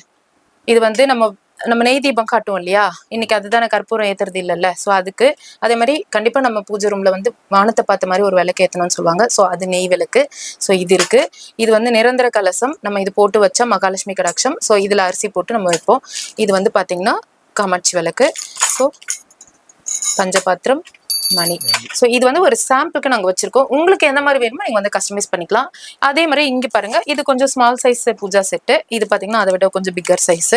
இது வந்து நம்ம நெய் தீபம் காட்டுவோம் இல்லையா, இன்னைக்கு அதுதானே கற்பூரம் ஏத்துறது இல்லைல்ல. ஸோ அதுக்கு அதே மாதிரி கண்டிப்பா நம்ம பூஜை ரூம்ல வந்து வானத்தை பார்த்த மாதிரி ஒரு விளக்கு ஏற்றணும்னு சொல்லுவாங்க. ஸோ அது நெய் விளக்கு. ஸோ இது இருக்கு. இது வந்து நிரந்தர கலசம், நம்ம இது போட்டு வச்சா மகாலட்சுமி கடாட்சம். ஸோ இதுல அரிசி போட்டு நம்ம வைப்போம். இது வந்து பாத்தீங்கன்னா காமாட்சி விளக்கு. ஸோ பஞ்சபாத்திரம், மணி. ஸோ இது வந்து ஒரு சாம்பிளுக்கு நாங்கள் வச்சிருக்கோம். உங்களுக்கு எந்த மாதிரி வேணுமோ நீங்க வந்து கஸ்டமைஸ் பண்ணிக்கலாம். அதே மாதிரி இங்க பாருங்க, இது கொஞ்சம் ஸ்மால் சைஸ் பூஜா செட்டு. இது பாத்தீங்கன்னா அதை விட கொஞ்சம் பிக்கர் சைஸ்.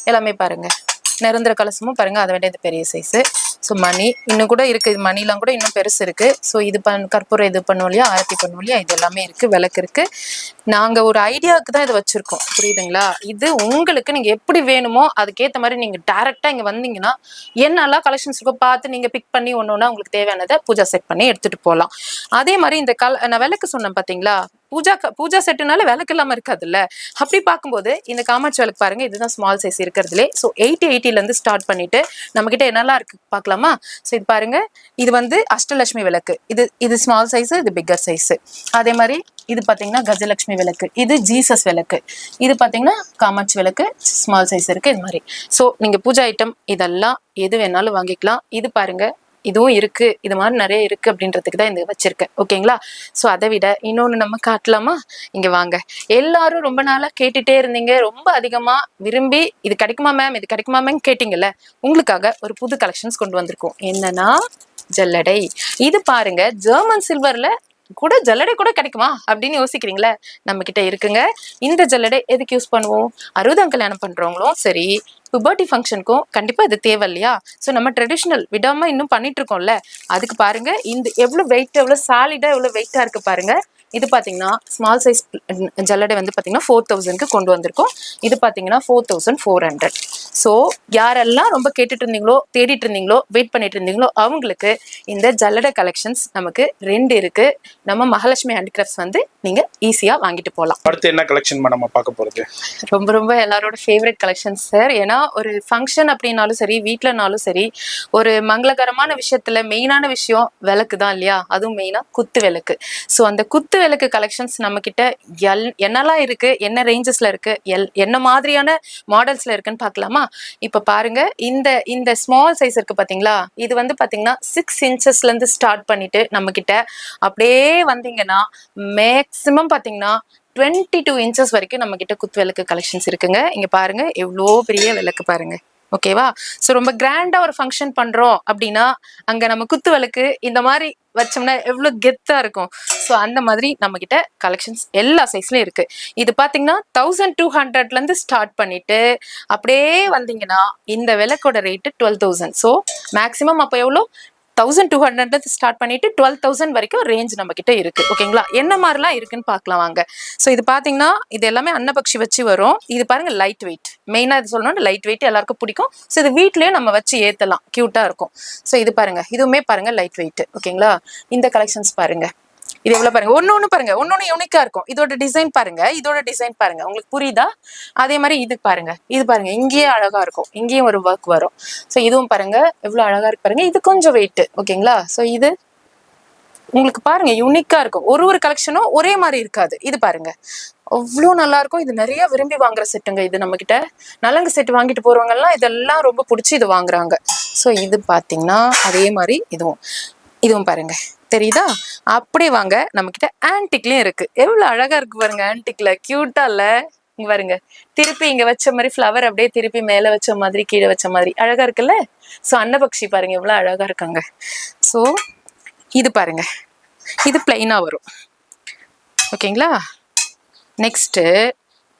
எல்லாமே பாருங்க. நிரந்தர கலசமும் பாருங்க அதை விட இது பெரிய சைஸ். ஸோ மணி இன்னும் கூட இருக்குது, மணிலாம் கூட இன்னும் பெருசு இருக்குது. ஸோ இது கற்பூரம் இது பண்ணுவோம் இல்லையா, ஆரத்தி பண்ணுவோம் இல்லையா, இது எல்லாமே இருக்குது, விளக்கு இருக்குது. நாங்கள் ஒரு ஐடியாவுக்கு தான் இதை வச்சுருக்கோம், புரியுதுங்களா? இது உங்களுக்கு நீங்கள் எப்படி வேணுமோ அதுக்கேற்ற மாதிரி நீங்கள் டேரெக்டாக இங்கே வந்தீங்கன்னா என்னெல்லாம் கலெக்ஷன்ஸ் இருக்கோ பார்த்து நீங்கள் பிக் பண்ணி ஒன்று ஒன்றா உங்களுக்கு தேவையானதை பூஜா செட் பண்ணி எடுத்துகிட்டு போகலாம். அதே மாதிரி இந்த நான் விளக்கு சொன்னேன் பார்த்தீங்களா, பூஜா செட்டுனால விளக்கு இல்லாமல் இருக்காதுல்ல. அப்படி பார்க்கும்போது இந்த காமாட்சி விளக்கு பாருங்க, இதுதான் ஸ்மால் சைஸ் இருக்கிறதுலே. ஸோ 80 ஸ்டார்ட் பண்ணிட்டு நம்ம கிட்ட என்னெல்லாம் இருக்கு பார்க்கலாமா? ஸோ இது பாருங்க, இது வந்து அஷ்டலட்சுமி விளக்கு, இது ஸ்மால் சைஸ், இது பிக்கர் சைஸ். அதே மாதிரி இது பார்த்தீங்கன்னா கஜலட்சுமி விளக்கு, இது ஜீசஸ் விளக்கு, இது பார்த்தீங்கன்னா காமாட்சி விளக்கு ஸ்மால் சைஸ் இருக்கு, இது மாதிரி. ஸோ நீங்க பூஜா ஐட்டம் இதெல்லாம் எது வேணாலும் வாங்கிக்கலாம். இது பாருங்க, இதுவும் இருக்கு, இது மாதிரி நிறைய இருக்கு அப்படின்றதுக்கு தான் இந்த வச்சிருக்கேன், ஓகேங்களா? ஸோ அதை விட இன்னொன்று நம்ம காட்டலாமா? இங்க வாங்க. எல்லாரும் ரொம்ப நாளா கேட்டுட்டே இருந்தீங்க, ரொம்ப அதிகமா விரும்பி இது கிடைக்குமா மேம், இது கிடைக்குமா மேம் கேட்டீங்கல்ல, உங்களுக்காக ஒரு புது கலெக்ஷன்ஸ் கொண்டு வந்திருக்கோம். என்னன்னா ஜல்லடை. இது பாருங்க, ஜெர்மன் சில்வர்ல கூட ஜல்லடை கூட கிடைக்குமா அப்படின்னு யோசிக்கிறீங்களா? நம்ம கிட்ட இருக்குங்க. இந்த ஜல்லடை எதுக்கு யூஸ் பண்ணுவோம்? 60ஆம் கல்யாணம் பண்றவங்களும் சரி, புபர்ட்டி ஃபங்க்ஷனுக்கும் கண்டிப்பா இது தேவை இல்லையா? ஸோ நம்ம ட்ரெடிஷ்னல் விடாம இன்னும் பண்ணிட்டு இருக்கோம்ல, அதுக்கு பாருங்க இந்த எவ்வளவு வெயிட், எவ்வளவு சாலிடா, எவ்வளவு வெயிட்டா இருக்கு பாருங்க. இது பாத்தீங்கன்னா ஸ்மால் சைஸ் ஜல்லடை வந்து பாத்தீங்கன்னா 4000க்கு கொண்டு வந்திருக்கோம். இது பாத்தீங்கன்னா 4400. ஸோ யாரெல்லாம் ரொம்ப கேட்டுட்டு இருந்தீங்களோ, தேடிட்டு இருந்தீங்களோ, வெயிட் பண்ணிட்டு இருந்தீங்களோ அவங்களுக்கு இந்த ஜல்லடை கலெக்ஷன்ஸ் நமக்கு 2 இருக்கு. நம்ம மகாலட்சுமி ஹேண்டிகிராஃப்ட்ஸ் வந்து நீங்க ஈஸியா வாங்கிட்டு போகலாம். அடுத்து என்ன கலெக்ஷன் நம்ம பார்க்க போறது? ரொம்ப ரொம்ப எல்லாரோட ஃபேவரட் கலெக்ஷன்ஸ் சார். ஏன்னா ஒரு ஃபங்க்ஷன் அப்படின்னாலும் சரி, வீட்டிலனாலும் சரி, ஒரு மங்களகரமான விஷயத்துல மெயினான விஷயம் விளக்கு தான் இல்லையா? அதுவும் மெயினா குத்து விளக்கு. ஸோ அந்த குத்து விளக்கு கலெக்ஷன்ஸ் நம்ம கிட்ட என்னெல்லாம் இருக்கு, என்ன ரேஞ்சஸ்ல இருக்கு, என்ன மாதிரியான மாடல்ஸ்ல இருக்குன்னு பார்க்கலாமா? இப்ப பாருங்க, இந்த ஸ்மால் சைஸ் இருக்கு பாத்தீங்களா, இது வந்து பாத்தீங்கன்னா 6 இன்ச்சஸ்ல இருந்து ஸ்டார்ட் பண்ணிட்டு நம்ம கிட்ட அப்படியே வந்தீங்கன்னா மேக்சிமம் பாத்தீங்கன்னா 22 இன்ச்சஸ் வரைக்கும் நம்ம கிட்ட குத்து விளக்கு கலெக்ஷன்ஸ் இருக்குங்க. இங்க பாருங்க எவ்வளோ பெரிய விளக்கு பாருங்க, ஓகேவா? ஸோ ரொம்ப கிராண்டா ஒரு ஃபங்க்ஷன் பண்றோம் அப்படின்னா அங்க நம்ம குத்து விளக்கு இந்த மாதிரி வச்சோம்னா எவ்வளவு கெத்தா இருக்கும். ஸோ அந்த மாதிரி நம்ம கிட்ட கலெக்ஷன்ஸ் எல்லா சைஸ்லயும் இருக்கு. இது பாத்தீங்கன்னா 1200ல இருந்து ஸ்டார்ட் பண்ணிட்டு அப்படியே வந்தீங்கன்னா இந்த விளக்கோட ரேட்டு 12000. ஸோ மேக்சிமம் அப்போ எவ்வளோ 1200 ஸ்டார்ட் பண்ணிட்டு 12000 வரைக்கும் ரேஞ்ச் நம்ம கிட்ட இருக்கு, ஓகேங்களா? என்ன மாதிரிலாம் இருக்குன்னு பார்க்கலாம் வாங்க. ஸோ இது பாத்தீங்கன்னா இது எல்லாமே அன்னபக்ஷி வச்சு வரும். இது பாருங்க லைட் வெயிட், மெயினா இது சொல்லணும், லைட் வெயிட் எல்லாருக்கும் பிடிக்கும். ஸோ இது வீட்லயும் நம்ம வச்சு ஏத்தலாம், கியூட்டா இருக்கும். ஸோ இது பாருங்க, இதுவுமே பாருங்க லைட் வெயிட், ஓகேங்களா? இந்த கலெக்ஷன்ஸ் பாருங்க, இது எவ்வளவு பாருங்க, ஒன்னு பாருங்க, ஒன்னு யூனிக்கா இருக்கும். இதோட டிசைன் பாருங்க, இதோட டிசைன் பாருங்க, உங்களுக்கு புரியுதா? அதே மாதிரி இது பாருங்க, இது பாருங்க, இங்கேயே அழகா இருக்கும், இங்கேயும் ஒரு ஒர்க் வரும். ஸோ இதுவும் பாருங்க எவ்வளவு அழகா இருக்கு பாருங்க. இது கொஞ்சம் வெயிட், ஓகேங்களா? ஸோ இது உங்களுக்கு பாருங்க யூனிக்கா இருக்கும். ஒரு கலெக்ஷனும் ஒரே மாதிரி இருக்காது. இது பாருங்க அவ்வளோ நல்லா இருக்கும். இது நிறைய விரும்பி வாங்குற செட்டுங்க. இது நம்ம கிட்ட நலங்கு செட் வாங்கிட்டு போறவங்க எல்லாம் இதெல்லாம் ரொம்ப பிடிச்சி இது வாங்குறாங்க. ஸோ இது பாத்தீங்கன்னா அதே மாதிரி இதுவும் பாருங்க, தெரியுதா? அப்படியே வாங்க, நம்ம கிட்ட ஆன்டிக்லயும் இருக்கு. எவ்வளவு அழகா இருக்கு பாருங்க, ஆன்டிக்ல கியூட்டா இல்ல? இங்க பாருங்க, திருப்பி இங்க வச்ச மாதிரி ஃப்ளவர் அப்படியே திருப்பி மேல வச்ச மாதிரி கீழே வச்ச மாதிரி அழகா இருக்குல்ல? ஸோ அன்னபக்ஷி பாருங்க எவ்வளவு அழகா இருக்காங்க. ஸோ இது பாருங்க, இது பிளைனா வரும், ஓகேங்களா? நெக்ஸ்ட்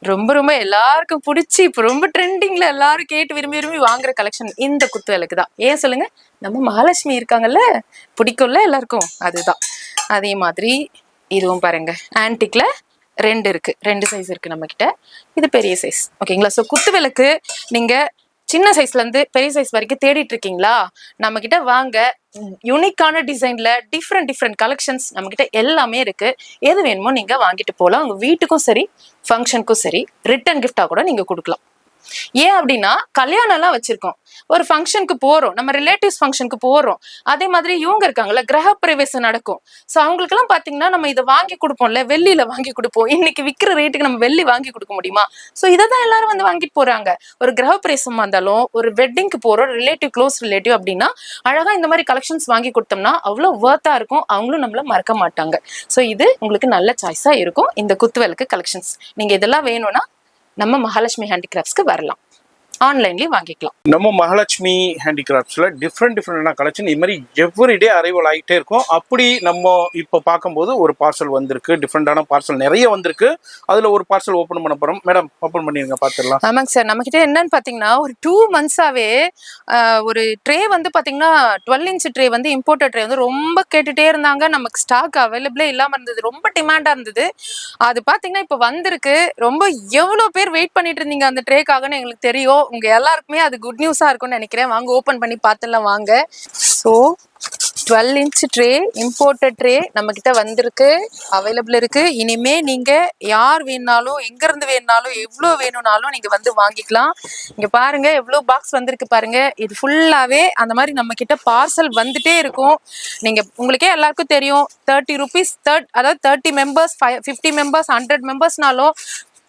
ரொம்ப ரொம்ப எல்லாருக்கும் பிடிச்சி இப்போ ரொம்ப ட்ரெண்டிங்ல எல்லாரும் கேட்டு விரும்பி விரும்பி வாங்குற கலெக்ஷன் இந்த குத்து விளக்கு தான். ஏன் சொல்லுங்க, நம்ம மகாலட்சுமி இருக்காங்கல்ல, பிடிக்கும்ல எல்லாருக்கும், அதுதான். அதே மாதிரி இதுவும் பாருங்க, ஆன்டிக்ல 2 இருக்கு, 2 சைஸ் இருக்கு நம்ம கிட்ட. இது பெரிய சைஸ், ஓகேங்களா? ஸோ குத்து விளக்கு நீங்க சின்ன சைஸ்ல இருந்து பெரிய சைஸ் வரைக்கும் தேடிட்டு இருக்கீங்களா? நம்ம கிட்ட வாங்க. யூனிக்கான டிசைன்ல டிஃப்ரெண்ட் கலெக்ஷன்ஸ் நம்ம கிட்ட எல்லாமே இருக்கு. எது வேணுமோ நீங்க வாங்கிட்டு போகலாம். உங்க வீட்டுக்கும் சரி, ஃபங்க்ஷனுக்கும் சரி, ரிட்டர்ன் கிஃப்டா கூட நீங்க கொடுக்கலாம். ஏன் அப்படின்னா கல்யாணம் எல்லாம் வச்சிருக்கோம், ஒரு ஃபங்க்ஷனுக்கு போறோம், நம்ம ரிலேட்டிவ்ஸ் ஃபங்க்ஷனுக்கு போறோம். அதே மாதிரி இவங்க இருக்காங்கல்ல, கிரக பிரவேசம் நடக்கும். ஸோ அவங்களுக்கு எல்லாம் பாத்தீங்கன்னா நம்ம இதை வாங்கி கொடுப்போம்ல, வெள்ளியில வாங்கி கொடுப்போம். இன்னைக்கு விற்கிற ரேட்டுக்கு நம்ம வெள்ளி வாங்கி கொடுக்க முடியுமா? ஸோ இதை தான் எல்லாரும் வந்து வாங்கிட்டு போறாங்க. ஒரு கிரக பிரவேசம் வந்தாலும், ஒரு வெட்டிங்க்கு போறோம், ரிலேட்டிவ், க்ளோஸ் ரிலேட்டிவ் அப்படின்னா அழகா இந்த மாதிரி கலெக்ஷன்ஸ் வாங்கி கொடுத்தோம்னா அவ்வளவு வர்த்தா இருக்கும், அவங்களும் நம்மள மறக்க மாட்டாங்க. ஸோ இது உங்களுக்கு நல்ல சாய்ஸா இருக்கும், இந்த குத்து விளக்கு கலெக்ஷன்ஸ். நீங்க இதெல்லாம் வேணும்னா நம்ம மகாலட்சுமி ஹேண்டிகிராஃப்ட்ஸ்க்கு வரலாம். ஆன்லைன்லயும் வாங்கிக்கலாம். நம்ம மகாலட்சுமி ஹேண்டிகிராஃப்ட்ஸ்ல டிஃப்ரெண்டான கலெக்ஷன் இது மாதிரி எவ்ரிடே அரைவல் ஆகிட்டே இருக்கும். அப்படி நம்ம இப்போ பார்க்கும்போது ஒரு பார்சல் வந்திருக்கு, டிஃப்ரெண்டான பார்சல் நிறைய வந்திருக்கு. அதுல ஒரு பார்சல் ஓப்பன் பண்ண போறோம். மேடம் ஓப்பன் பண்ணிருங்க, பார்த்துடலாம். ஆமாங்க சார், நம்ம கிட்ட என்னன்னு பாத்தீங்கன்னா ஒரு 2 மந்த்ஸாவே ஒரு ட்ரே வந்து பாத்தீங்கன்னா 12 இன்ச் ட்ரே வந்து இம்போர்ட்டட் ட்ரே வந்து ரொம்ப கேட்டுட்டே இருந்தாங்க. நமக்கு ஸ்டாக் அவைலபிளே இல்லாம இருந்தது, ரொம்ப டிமாண்டா இருந்தது. அது பாத்தீங்கன்னா இப்ப வந்திருக்கு. ரொம்ப எவ்வளவு பேர் வெயிட் பண்ணிட்டு இருந்தீங்க அந்த ட்ரேக்காகன்னு எங்களுக்கு தெரியும். உங்க எல்லாருக்குமே அது குட் நியூஸா இருக்கும்னு நினைக்கிறேன். வாங்க ஓபன் பண்ணி பார்த்துலாம் வாங்க. So 12 inch tray imported tray நம்ம கிட்ட வந்திருக்கு, அவைலபிள் இருக்கு. இனிமே நீங்க யார் வேணாலும் எங்க இருந்து வேணாலும் எவ்வளவு வேணும்னாலும் நீங்க வந்து வாங்கிக்கலாம். இங்க பாருங்க எவ்வளவு பாக்ஸ் வந்திருக்கு பாருங்க. இது ஃபுல்லாவே அந்த மாதிரி நம்ம கிட்ட பார்சல் வந்துட்டே இருக்கும். நீங்க உங்களுக்கே எல்லாருக்கும் தெரியும் 30 ருபீஸ், அதாவது 30 மெம்பர்ஸ், 50 மெம்பர்ஸ், 100 மெம்பர்ஸ்னாலும்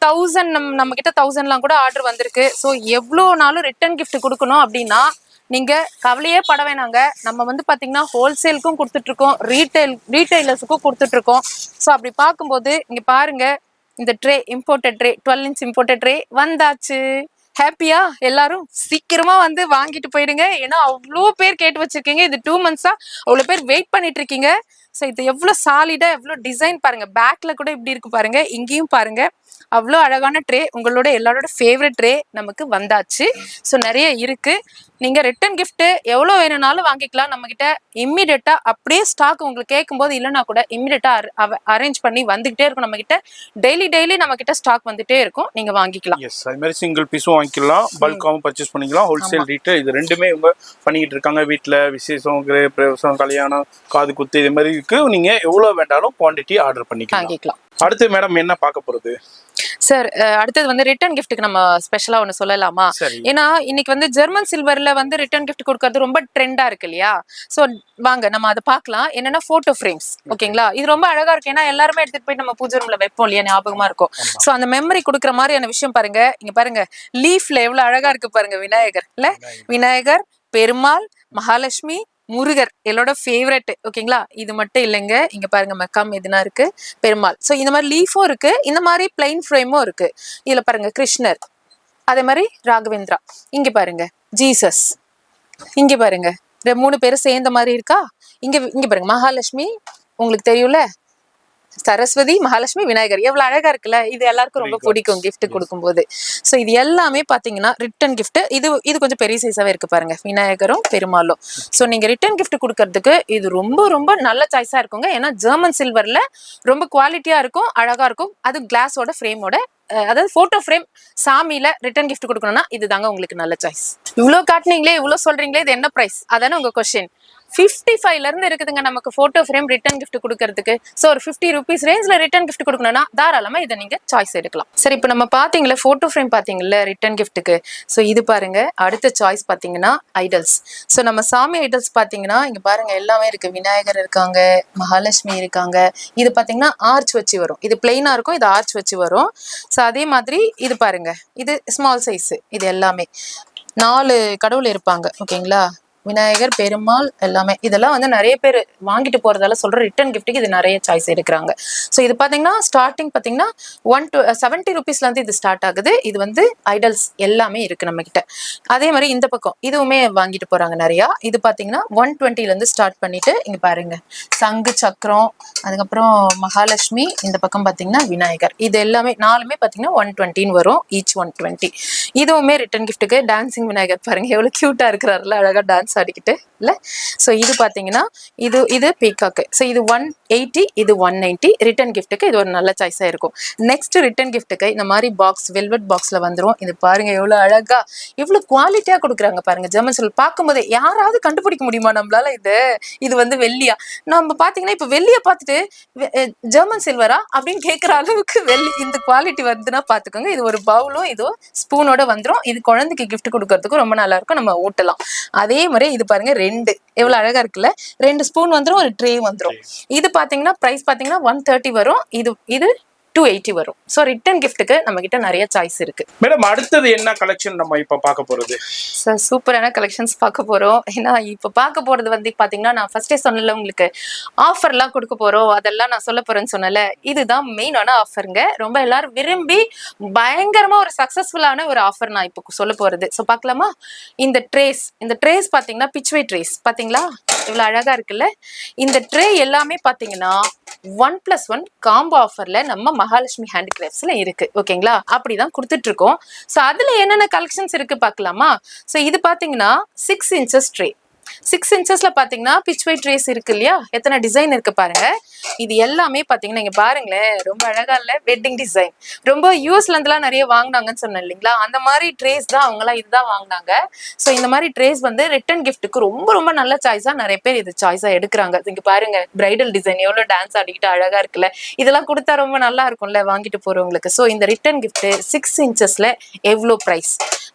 1000 நம்ம கிட்ட 1000லாம் கூட ஆர்டர் வந்திருக்கு. ஸோ எவ்வளோ நாளும் ரிட்டர்ன் கிஃப்ட் கொடுக்கணும் அப்படின்னா நீங்க கவலையே பட வேணாங்க. நம்ம வந்து பாத்தீங்கன்னா ஹோல்சேலுக்கும் கொடுத்துட்டு இருக்கோம், ரீட்டைலர்ஸுக்கும் கொடுத்துட்டு இருக்கோம். ஸோ அப்படி பார்க்கும்போது இங்க பாருங்க இந்த tray imported tray 12 inch imported tray வந்தாச்சு. ஹாப்பியா? எல்லாரும் சீக்கிரமா வந்து வாங்கிட்டு போயிடுங்க. ஏன்னா அவ்வளோ பேர் கேட்டு வச்சிருக்கீங்க. இது 2 மந்த்ஸா அவ்வளோ பேர் வெயிட் பண்ணிட்டு இருக்கீங்க. ஸோ இது எவ்வளோ சாலிடா, எவ்வளோ டிசைன் பாருங்க. பேக்ல கூட இப்படி இருக்கு பாருங்க, இங்கேயும் பாருங்க. அவ்வளோ அழகான ட்ரே, உங்களோட எல்லாரோட ஃபேவரட் ட்ரே நமக்கு வந்தாச்சு. ஸோ நிறைய இருக்கு. நீங்க ரிட்டர்ன் கிஃப்ட் எவ்வளோ வேணும்னாலும் வாங்கிக்கலாம். நம்ம கிட்ட இம்மிடியட்டா அப்படியே ஸ்டாக் உங்களுக்கு கேட்கும்போது இல்லைன்னா கூட இம்மிடியட்டா அரேஞ்ச் பண்ணி வந்துகிட்டே இருக்கும். நம்ம கிட்ட டெய்லி நம்ம கிட்ட ஸ்டாக் வந்துட்டே இருக்கும், நீங்க வாங்கிக்கலாம். எஸ், அது மாதிரி சிங்கிள் பீஸும் வாங்கிக்கலாம், பல்காவும் பர்ச்சேஸ் பண்ணிக்கலாம். ஹோல்சேல் ரீட்டைல் இது ரெண்டுமே இவங்க பண்ணிக்கிட்டு இருக்காங்க. வீட்டில் விசேஷம், பிரவேசம், கல்யாணம், காது குத்து இது மாதிரி இருக்கு. நீங்க எவ்வளவு வேண்டாலும் குவான்டிட்டி ஆர்டர் பண்ணிக்கலாம். அடுத்து மேடம் என்ன பார்க்க போறது? சார் அடுத்தது வந்து ரிட்டர்ன் கிஃப்ட்டுக்கு நம்ம ஸ்பெஷலா ஒன்று சொல்லலாமா? ஏன்னா இன்னைக்கு வந்து ஜெர்மன் சில்வர்ல வந்து ரிட்டர்ன் கிஃப்ட் கொடுக்கறது ரொம்ப ட்ரெண்டா இருக்கு இல்லையா? ஸோ வாங்க நம்ம அதை பார்க்கலாம். என்னன்னா போட்டோ ஃப்ரேம்ஸ், ஓகேங்களா? இது ரொம்ப அழகா இருக்கு. ஏன்னா எல்லாருமே எடுத்துட்டு போய் நம்ம பூஜை ரூம்ல வைப்போம் இல்லையா, ஞாபகமா இருக்கும். ஸோ அந்த மெமரி கொடுக்குற மாதிரியான விஷயம் பாருங்க. இங்க பாருங்க லீஃப்ல எவ்வளவு அழகா இருக்கு பாருங்க. விநாயகர் இல்ல, விநாயகர், பெருமாள், மகாலட்சுமி, முருகர் என்னோட ஃபேவரட், ஓகேங்களா? இது மட்டும் இல்லைங்க, இங்க பாருங்க மெக்காம் எதுனா இருக்கு, பெருமாள். ஸோ இந்த மாதிரி லீஃபும் இருக்கு, இந்த மாதிரி பிளைன் ஃப்ரேமும் இருக்கு. இதுல பாருங்க கிருஷ்ணர், அதே மாதிரி ராகவேந்திரா, இங்க பாருங்க ஜீசஸ், இங்க பாருங்க 3 பேரும் சேர்ந்த மாதிரி இருக்கா. இங்க பாருங்க மகாலட்சுமி, உங்களுக்கு தெரியும்ல, சரஸ்வதி, மகாலட்சுமி, விநாயகர். எவ்வளவு அழகா இருக்குல்ல. இது எல்லாருக்கும் ரொம்ப பிடிக்கும் கிஃப்ட் கொடுக்கும்போது. ஸோ இது எல்லாமே பாத்தீங்கன்னா ரிட்டர்ன் கிஃப்ட். இது கொஞ்சம் பெரிய சைஸாவே இருக்கு பாருங்க, விநாயகரும் பெருமாளும். ஸோ நீங்க ரிட்டர்ன் கிஃப்ட் கொடுக்கறதுக்கு இது ரொம்ப நல்ல சாய்ஸா இருக்குங்க. ஏன்னா ஜெர்மன் சில்வர்ல ரொம்ப குவாலிட்டியா இருக்கும், அழகா இருக்கும். அது கிளாஸோட ஃப்ரேமோட, அதாவது போட்டோ ஃப்ரேம் சாமியில ரிட்டர்ன் கிஃப்ட் கொடுக்கணும்னா இதுதாங்க உங்களுக்கு நல்ல சாய்ஸ். இவ்வளோ காட்டினீங்களே, இவ்வளோ சொல்றீங்களே, இது என்ன பிரைஸ்? அதானே உங்க கொஸ்டின். 55ல இருந்து இருக்குதுங்க நமக்கு போட்டோ ஃப்ரேம் ரிட்டர்ன் கிஃப்ட் கொடுக்கறதுக்கு. ஸோ ஒரு 50 ருபீஸ் ரேஞ்ச்ல ரிட்டர்ன் கிஃப்ட் கொடுக்கணும்னா தாராளமா இதை நீங்க சாய்ஸ் எடுக்கலாம். சரி, இப்போ நம்ம பாத்தீங்களா போட்டோ ஃப்ரேம் பாத்தீங்கல்ல ரிட்டர்ன் கிஃப்ட்டுக்கு. ஸோ இது பாருங்க அடுத்த சாய்ஸ் பாத்தீங்கன்னா ஐடல்ஸ். ஸோ நம்ம சாமி ஐடல்ஸ் பாத்தீங்கன்னா இங்க பாருங்க எல்லாமே இருக்கு. விநாயகர் இருக்காங்க, மகாலட்சுமி இருக்காங்க. இது பாத்தீங்கன்னா ஆர்ச் வச்சு வரும். இது பிளெயினா இருக்கும், இது ஆர்ச் வச்சு வரும். ஸோ அதே மாதிரி இது பாருங்க, இது ஸ்மால் சைஸ். இது எல்லாமே 4 கடவுள் இருப்பாங்க, ஓகேங்களா? விநாயகர், பெருமாள் எல்லாமே. இதெல்லாம் வந்து நிறைய பேர் வாங்கிட்டு போறதால சொல்ற ரிட்டர்ன் கிஃப்ட்டுக்கு இது நிறைய சாய்ஸ் எடுக்கிறாங்க. ஸோ இது பாத்தீங்கன்னா ஸ்டார்டிங் பாத்தீங்கன்னா 70 ருபீஸ்ல இருந்து இது ஸ்டார்ட் ஆகுது. இது வந்து ஐடல்ஸ் எல்லாமே இருக்கு நம்ம கிட்ட. அதே மாதிரி இந்த பக்கம் இதுவுமே வாங்கிட்டு போறாங்க நிறைய. இது பாத்தீங்கன்னா 120ல இருந்து ஸ்டார்ட் பண்ணிட்டு இங்க பாருங்க சங்கு சக்கரம், அதுக்கப்புறம் மகாலட்சுமி, இந்த பக்கம் பாத்தீங்கன்னா விநாயகர். இது எல்லாமே 4மே பாத்தீங்கன்னா 120 வரும், ஈச் 120. இதுவுமே ரிட்டர்ன் கிஃப்ட்டுக்கு. டான்சிங் விநாயகர் பாருங்க எவ்வளவு கியூட்டா இருக்கிறாருல, அழகா டான்ஸ் ஆடிக்கிட்டு இல்ல. ஸோ இது பாத்தீங்கன்னா இது பீகாக்கு. ஸோ இது 180, இது 190. ரிட்டர்ன் கிஃப்ட்டுக்கு இது ஒரு நல்ல சாய்ஸா இருக்கும். நெக்ஸ்ட் ரிட்டர்ன் கிஃப்ட்டுக்கு இந்த மாதிரி பாக்ஸ், வெல்வெட் பாக்ஸ்ல வந்துரும். இது பாருங்க எவ்வளவு அழகா, எவ்வளவு குவாலிட்டியா கொடுக்குறாங்க பாருங்க. ஜெர்மன் சில்வர் பார்க்கும்போது யாராவது கண்டுபிடிக்க முடியுமா நம்மளால? இது வந்து வெள்ளியா? நம்ம பாத்தீங்கன்னா இப்ப வெள்ளிய பார்த்துட்டு ஜெர்மன் சில்வரா அப்படின்னு கேட்கிற அளவுக்கு வெள்ளி இந்த குவாலிட்டி வருதுன்னா பாத்துக்கோங்க. இது ஒரு பவுலும் இதுவும் ஸ்பூனோட வந்துரும். இது குழந்தைக்கு கிஃப்ட் கொடுக்கறதுக்கு ரொம்ப நல்லா இருக்கும், நம்ம ஊட்டலாம். அதே மாதிரி இது பாருங்க 2 எவ்வளவு அழகா இருக்குல்ல. 2 ஸ்பூன் வந்துரும், ஒரு ட்ரே வந்துரும். இது பாத்தீங்கன்னா பிரைஸ் பாத்தீங்கன்னா 130 வரும். இது 280 வரும். ஸோ ரிட்டர்ன் கிஃப்ட்டுக்கு நம்ம கிட்ட நிறைய சாய்ஸ் இருக்கு. மேடம் அடுத்தது என்ன கலெக்ஷன் நம்ம இப்ப பார்க்க போறது? சார் சூப்பரான கலெக்ஷன்ஸ் பார்க்க போறோம். ஏன்னா இப்ப பார்க்க போறது வந்து பாத்தீங்கன்னா நான் ஃபர்ஸ்டே சொன்னல உங்களுக்கு ஆஃபர்லாம் கொடுக்க போறோம், அதெல்லாம் நான் சொல்ல போறேன்னு சொன்னல, இதுதான் மெயினான ஆஃபருங்க. ரொம்ப எல்லாரும் விரும்பி பயங்கரமா ஒரு சக்சஸ்ஃபுல்லான ஒரு ஆஃபர் நான் இப்போ சொல்ல போறது. ஸோ பார்க்கலாமா? இந்த ட்ரேஸ் பாத்தீங்கன்னா பிச்வே ட்ரேஸ் பாத்தீங்களா, இவ்வளவு அழகா இருக்குல்ல. இந்த ட்ரே எல்லாமே பாத்தீங்கன்னா 1+1 காம்போ ஆஃபர்ல நம்ம மகாலட்சுமி ஹேண்டிகிராஃப்ட்ஸ்ல இருக்கு. ஓகேங்களா, அப்படிதான் கொடுத்துட்டு இருக்கோம். ஸோ அதுல என்னென்ன கலெக்ஷன்ஸ் இருக்கு பார்க்கலாமா? ஸோ இது பாத்தீங்கன்னா 6 inches ட்ரே. 6 inchesல பாத்தீங்கன்னா பிச் ஒயிட் ட்ரேஸ் இருக்கு இல்லையா, எத்தனை டிசைன் இருக்கு பாருங்க. இது எல்லாமே பாத்தீங்கன்னா இங்க பாருங்களேன், ரொம்ப அழகா இல்ல, வெட்டிங் டிசைன். ரொம்ப யூஎஸ்ல இருந்துலாம் நிறைய வாங்கினாங்கன்னு சொன்னேன் இல்லைங்களா, அந்த மாதிரி ட்ரேஸ் தான் அவங்கலாம் இதுதான் வாங்கினாங்க. ஸோ இந்த மாதிரி ட்ரேஸ் வந்து ரிட்டர்ன் கிஃப்ட்டுக்கு ரொம்ப ரொம்ப நல்ல சாய்ஸா நிறைய பேர் இது சாய்ஸா எடுக்கிறாங்க. இங்க பாருங்க பிரைடல் டிசைன் எவ்வளவு டான்ஸ் ஆடிக்கிட்டு அழகா இருக்குல்ல, இதெல்லாம் கொடுத்தா ரொம்ப நல்லா இருக்கும்ல வாங்கிட்டு போறவங்களுக்கு. ஸோ இந்த ரிட்டர்ன் கிஃப்ட் 6 inchesல எவ்வளோ பிரைஸ்,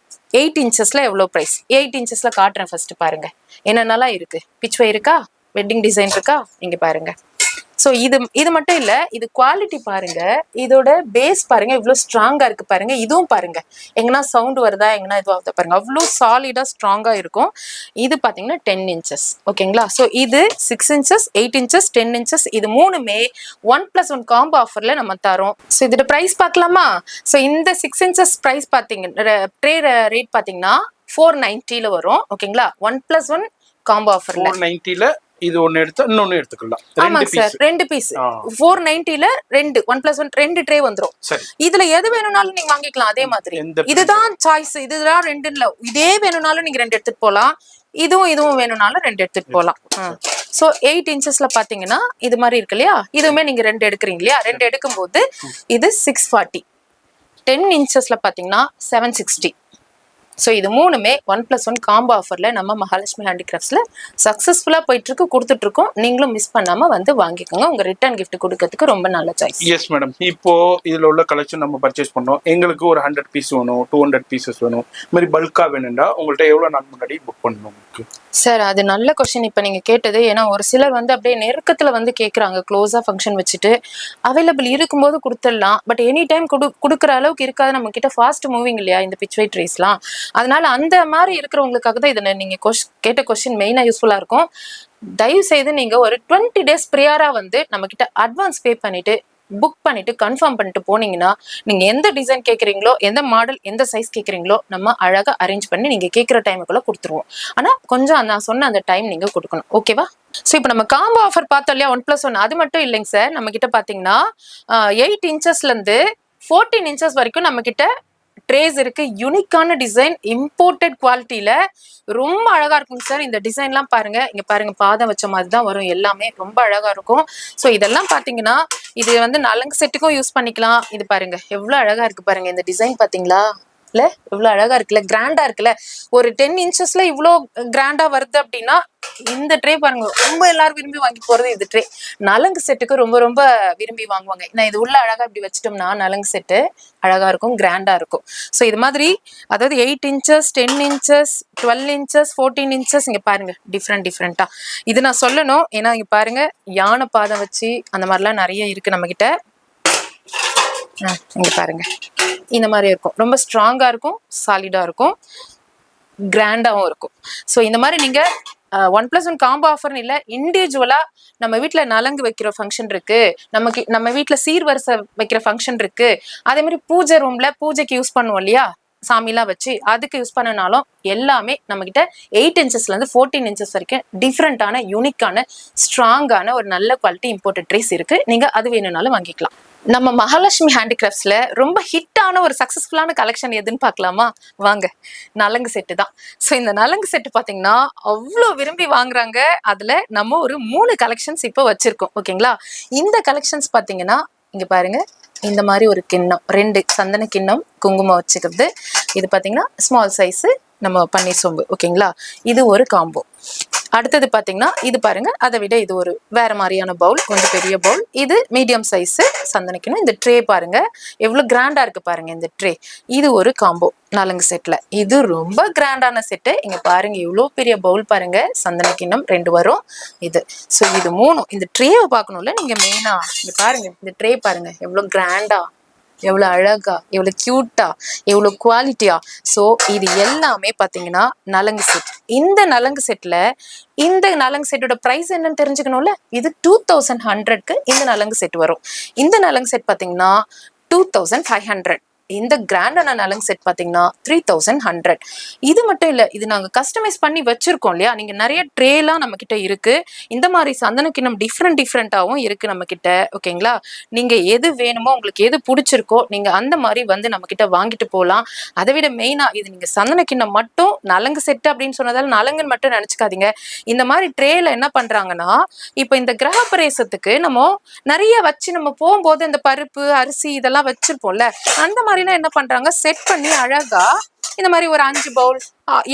8 inchesல எவ்வளோ பிரைஸ், 8 inchesல காட்டுறேன். ஃபர்ஸ்ட் பாருங்க என்னென்னலாம் இருக்கு. பிச்வே இருக்கா, வெட்டிங் டிசைன் இருக்கா, இங்க பாருங்க. ஸோ இது மட்டும் இல்ல, இது குவாலிட்டி பாருங்க, இதோட பேஸ் பாருங்க இவ்வளவு ஸ்ட்ராங்கா இருக்கு பாருங்க. இதுவும் பாருங்க எங்கன்னா சவுண்ட் வருதா, எங்கன்னா இதுவாக பாருங்க, அவ்வளோ சாலிடா ஸ்ட்ராங்கா இருக்கும். இது பாத்தீங்கன்னா 10 inches. ஓகேங்களா, ஸோ இது 6 inches, 8 inches, 10 inches, இது மூணுமே 1+1 காம்போ ஆஃபர்ல நம்ம தரோம். ஸோ இதோட பிரைஸ் பார்க்கலாமா? ஸோ இந்த 6 inches பிரைஸ் பாத்தீங்கன்னா ட்ரே ரேட் பாத்தீங்கன்னா 490ல வரும். ஓகேங்களா, 1+1 காம்போ ஆஃபர்ல 490ல இது ஒன்னு எடுத்தா இன்னொன்னு எடுத்துக்கலாம். ஆமா சார், 2 பீஸ் 490ல 2 1+1 2 ட்ரே வந்துரும். இதுல எது வேணும்னாலும் நீங்க வாங்கிக்கலாம். அதே மாதிரி இதுதான் சாய்ஸ், இதுதான் 2 இல்ல, இதே வேணும்னாலும் நீங்க 2 எடுத்துட்டு போலாம், இதுவும் வேணும்னாலும் 2 எடுத்துட்டு போலாம். சோ 8 inchesல பாத்தீங்கன்னா இது மாதிரி இருக்கு இல்லையா, இதுவுமே நீங்க 2 எடுக்கிறீங்க இல்லையா, 2 எடுக்கும்போது இது 640. 10 inchesல பாத்தீங்கன்னா 760. ஸோ இது மூணுமே 1+1 காம்போ ஆஃபர்ல நம்ம மகாலட்சுமி ஹேண்டிகிராஃப்ட்ஸ்ல சக்சஸ்ஃபுல்லா போயிட்டு இருக்கு, கொடுத்துட்டு இருக்கோம். நீங்களும் மிஸ் பண்ணாம வந்து வாங்கிக்கோங்க. உங்க ரிட்டர்ன் கிஃப்ட் கொடுக்கறதுக்கு ரொம்ப நல்ல சாய்ஸ். எஸ் மேடம், இப்போ இதுல உள்ள கலெக்ஷன் நம்ம பர்ச்சேஸ் பண்ணோம், எங்களுக்கு ஒரு 100 பீஸ் வேணும், 200 பீசஸ் வேணும், இந்த மாதிரி பல்கா வேணும்டா உங்கள்ட்ட எவ்வளவு நாள் முன்னாடி புக் பண்ணணும்? சார் அது நல்ல கொஸ்டின் இப்ப நீங்க கேட்டது. ஏன்னா ஒரு சிலர் வந்து அப்படியே நெருக்கத்துல வந்து கேக்குறாங்க, க்ளோஸா ஃபங்க்ஷன் வச்சுட்டு அவைலபிள் இருக்கும்போது கொடுத்துடலாம், பட் எனி டைம் கொடுக்குற அளவுக்கு இருக்காது நம்ம கிட்ட. ஃபாஸ்ட் மூவிங் இல்லையா இந்த பிச் ஒயிட் ட்ரேஸ்லாம், அதனால அந்த மாதிரி இருக்கிறவங்களுக்காக தான் இதை நீங்க கேட்ட கொஸ்டின் மெயினா யூஸ்ஃபுல்லா இருக்கும். தயவு செய்து நீங்க ஒரு 20 days ப்ரியாரா வந்து நம்ம கிட்ட அட்வான்ஸ் பே பண்ணிட்டு புக் பண்ணிட்டு கன்ஃபார்ம் பண்ணிட்டு போனீங்கன்னா நீங்க எந்த டிசைன் கேட்குறீங்களோ, எந்த மாடல், எந்த சைஸ் கேட்குறீங்களோ நம்ம அழகா அரேஞ்ச் பண்ணி நீங்க கேட்குற டைமுக்குள்ள கொடுத்துருவோம். ஆனா கொஞ்சம் நான் சொன்ன அந்த டைம் நீங்க கொடுக்கணும். ஓகேவா? ஸோ இப்போ நம்ம காம்போ ஆஃபர் பார்த்தோம் இல்லையா 1+1, அது மட்டும் இல்லைங்க சார். நம்ம கிட்ட பாத்தீங்கன்னா 8 inchesல இருந்து 14 inches வரைக்கும் நம்ம கிட்ட ட்ரேஸ் இருக்கு. யூனிக்கான டிசைன், இம்போர்ட்டட் குவாலிட்டியில ரொம்ப அழகா இருக்கும் சார். இந்த டிசைன்லாம் பாருங்க, இங்க பாருங்க பாதம் வச்ச மாதிரி தான் வரும், எல்லாமே ரொம்ப அழகா இருக்கும். ஸோ இதெல்லாம் பாத்தீங்கன்னா இது வந்து நலங்கு செட்டுக்கும் யூஸ் பண்ணிக்கலாம். இது பாருங்க எவ்வளவு அழகா இருக்கு பாருங்க, இந்த டிசைன் பாத்தீங்களா இல்ல, எவ்வளவு அழகா இருக்குல்ல, கிராண்டா இருக்குல்ல. ஒரு 10 inchesல இவ்வளோ கிராண்டா வருது அப்படின்னா இந்த ட்ரே பாருங்க, ரொம்ப எல்லாரும் விரும்பி வாங்கி போறது இது ட்ரே. நலங்கு செட்டுக்கு ரொம்ப ரொம்ப விரும்பி வாங்குவாங்க. நான் இது உள்ள அழகா இப்படி வச்சிட்டோம்னா நலங்கு செட்டு அழகா இருக்கும், கிராண்டா இருக்கும். ஸோ இது மாதிரி அதாவது 8 inches, 10 inches, 12 inches, 14 inches, இங்க பாருங்க டிஃப்ரெண்டா. இது நான் சொல்லணும், ஏன்னா இங்க பாருங்க யானை பாதம் வச்சு அந்த மாதிரிலாம் நிறைய இருக்கு நம்ம கிட்ட. இங்க பாருங்க இந்த மாதிரி இருக்கும், ரொம்ப ஸ்ட்ராங்கா இருக்கும், சாலிடா இருக்கும், கிராண்டாவும் இருக்கும். ஸோ இந்த மாதிரி நீங்க 1+1 காம்போ ஆஃபர்னு இல்லை, இண்டிவிஜுவலா நம்ம வீட்டுல நலங்கு வைக்கிற ஃபங்க்ஷன் இருக்கு, நம்ம வீட்டுல சீர்வரிசை வைக்கிற ஃபங்க்ஷன் இருக்கு, அதே மாதிரி பூஜை ரூம்ல பூஜைக்கு யூஸ் பண்ணுவோம் இல்லையா சாமிலாம் வச்சு, அதுக்கு யூஸ் பண்ணனாலும் எல்லாமே நம்ம கிட்ட 8 inchesல இருந்து 14 inches வரைக்கும் டிஃப்ரெண்டான யூனிக்கான ஸ்ட்ராங்கான ஒரு நல்ல குவாலிட்டி இம்போர்ட்டட் ட்ரேஸ் இருக்கு. நீங்க அது வேணும்னாலும் வாங்கிக்கலாம். நம்ம மகாலட்சுமி ஹேண்டிகிராஃப்ட்ஸ்ல ரொம்ப ஹிட்டான ஒரு சக்சஸ்ஃபுல்லான கலெக்ஷன் எதுன்னு பார்க்கலாமா? வாங்க, நலங்கு செட்டு தான். ஸோ இந்த நலங்கு செட்டு பாத்தீங்கன்னா அவ்வளோ விரும்பி வாங்குறாங்க. அதுல நம்ம ஒரு 3 கலெக்ஷன்ஸ் இப்போ வச்சிருக்கோம். ஓகேங்களா, இந்த கலெக்ஷன்ஸ் பாத்தீங்கன்னா இங்க பாருங்க, இந்த மாதிரி ஒரு கிண்ணம், 2 சந்தன கிண்ணம் குங்குமம் வச்சுக்கிறது. இது பாத்தீங்கன்னா ஸ்மால் சைஸ், நம்ம பன்னீர் சோம்பு. ஓகேங்களா, இது ஒரு காம்போ. அடுத்தது பாத்தீங்கன்னா இது பாருங்க, அதை விட இது ஒரு வேற மாதிரியான பவுல், கொஞ்சம் பெரிய பவுல். இது மீடியம் சைஸ் சந்தனிக்கணும். இந்த ட்ரே பாருங்க எவ்வளவு கிராண்டா இருக்கு பாருங்க இந்த ட்ரே. இது ஒரு காம்போ நலங்கு செட்ல. இது ரொம்ப கிராண்டான செட்டு. இங்க பாருங்க இவ்வளவு பெரிய பவுல் பாருங்க, சந்தனக்கிண்ணம் 2 வரும் இது. ஸோ இது 3. இந்த ட்ரேவை பார்க்கணும்ல நீங்க மெயினா. இங்க பாருங்க இந்த ட்ரே பாருங்க எவ்வளவு கிராண்டா, எவ்வளவு அழகா, எவ்வளவு கியூட்டா, எவ்வளவு குவாலிட்டியா. ஸோ இது எல்லாமே பாத்தீங்கன்னா நலங்கு செட். இந்த நலங்கு செட்ல இந்த நலங்கு செட்டோட பிரைஸ் என்னன்னு தெரிஞ்சுக்கணும்ல. இது 2100க்கு இந்த நலங்கு செட் வரும். இந்த நலங்கு செட் பாத்தீங்கன்னா 2500. இந்த கிராண்டான நலங்கு செட் பாத்தீங்கன்னா 3100. இது மட்டும் இல்ல, இது நாங்க கஸ்டமைஸ் பண்ணி வச்சிருக்கோம் இல்லையா. நீங்க நிறைய ட்ரேலாம் நம்ம கிட்ட இருக்கு. இந்த மாதிரி சந்தனக்கிண்ணம் டிஃப்ரெண்டாவும் இருக்கு நம்ம கிட்ட. ஓகேங்களா, நீங்க எது வேணுமோ, உங்களுக்கு எது பிடிச்சிருக்கோ நீங்க அந்த மாதிரி வந்து நம்ம கிட்ட வாங்கிட்டு போகலாம். அதை விட மெயினா இது நீங்க சந்தனக்கிண்ணம் மட்டும் நலங்கு செட் அப்படின்னு சொன்னதால நலங்குன்னு மட்டும் நினைச்சுக்காதீங்க. இந்த மாதிரி ட்ரேல என்ன பண்றாங்கன்னா, இப்ப இந்த கிரக பிரவேசத்துக்கு நம்ம நிறைய வச்சு நம்ம போகும்போது இந்த பருப்பு அரிசி இதெல்லாம் வச்சிருப்போம்ல, அந்த மாதிரிலாம் என்ன பண்றாங்க, செட் பண்ணி அழகா இந்த மாதிரி ஒரு 5 பவுல்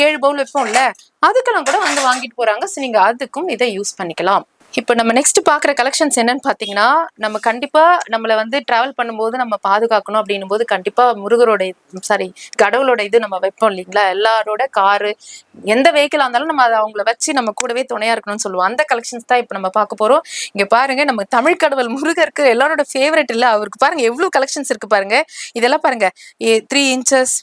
7 பவுல் வைப்போம்ல, அதுக்கெல்லாம் கூட வந்து வாங்கிட்டு போறாங்க. ஸோ நீங்க அதுக்கும் இதை யூஸ் பண்ணிக்கலாம். இப்போ நம்ம நெக்ஸ்ட் பாக்குற கலெக்ஷன்ஸ் என்னன்னு பாத்தீங்கன்னா, நம்ம கண்டிப்பா நம்மள வந்து டிராவல் பண்ணும்போது நம்ம பாதுகாக்கணும் அப்படின்னும் போது கண்டிப்பா முருகரோட கடவுளோட இது நம்ம வைப்போம் இல்லைங்களா. எல்லாரோட காரு எந்த வெஹிக்கிளா இருந்தாலும் நம்ம அதை அவங்கள வச்சு நம்ம கூடவே துணையா இருக்கணும்னு சொல்லுவோம். அந்த கலெக்ஷன்ஸ் தான் இப்போ நம்ம பார்க்க போறோம். இங்க பாருங்க நம்ம தமிழ் கடவுள் முருகருக்கு எல்லாரோட ஃபேவரட் இல்ல, அவருக்கு பாருங்க எவ்வளவு கலெக்ஷன்ஸ் இருக்கு பாருங்க. இதெல்லாம் பாருங்க 3 இன்ச்சஸ்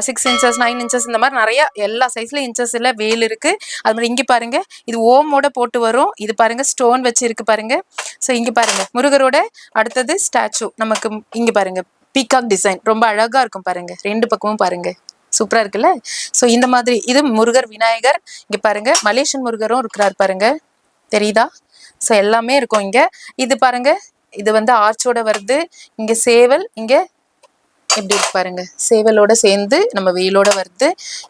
6 இன்ச்சஸ் 9 இன்ச்சஸ் இந்த மாதிரி நிறைய எல்லா சைஸ்ல இன்ச்சஸ்ல வேல் இருக்கு. அது மாதிரி இங்க பாருங்க இது ஓமோட போட்டு வரும். இது பாருங்க ஸ்டோன் வச்சு இருக்கு பாருங்க. ஸோ இங்க பாருங்க முருகரோட அடுத்தது ஸ்டாச்சு நமக்கு. இங்க பாருங்க பீகாக் டிசைன் ரொம்ப அழகா இருக்கும் பாருங்க, 2 பக்கமும் பாருங்க சூப்பரா இருக்குல்ல. ஸோ இந்த மாதிரி இது முருகர் விநாயகர். இங்க பாருங்க மலேசியன் முருகரும் இருக்கிறார் பாருங்க, தெரியுதா. ஸோ எல்லாமே இருக்கும் இங்க. இது பாருங்க இது வந்து ஆர்ச்சோட வருது. இங்க சேவல், இங்க எப்படி இருக்கு பாருங்க, சேவலோட சேர்ந்து நம்ம வேலோட வருது.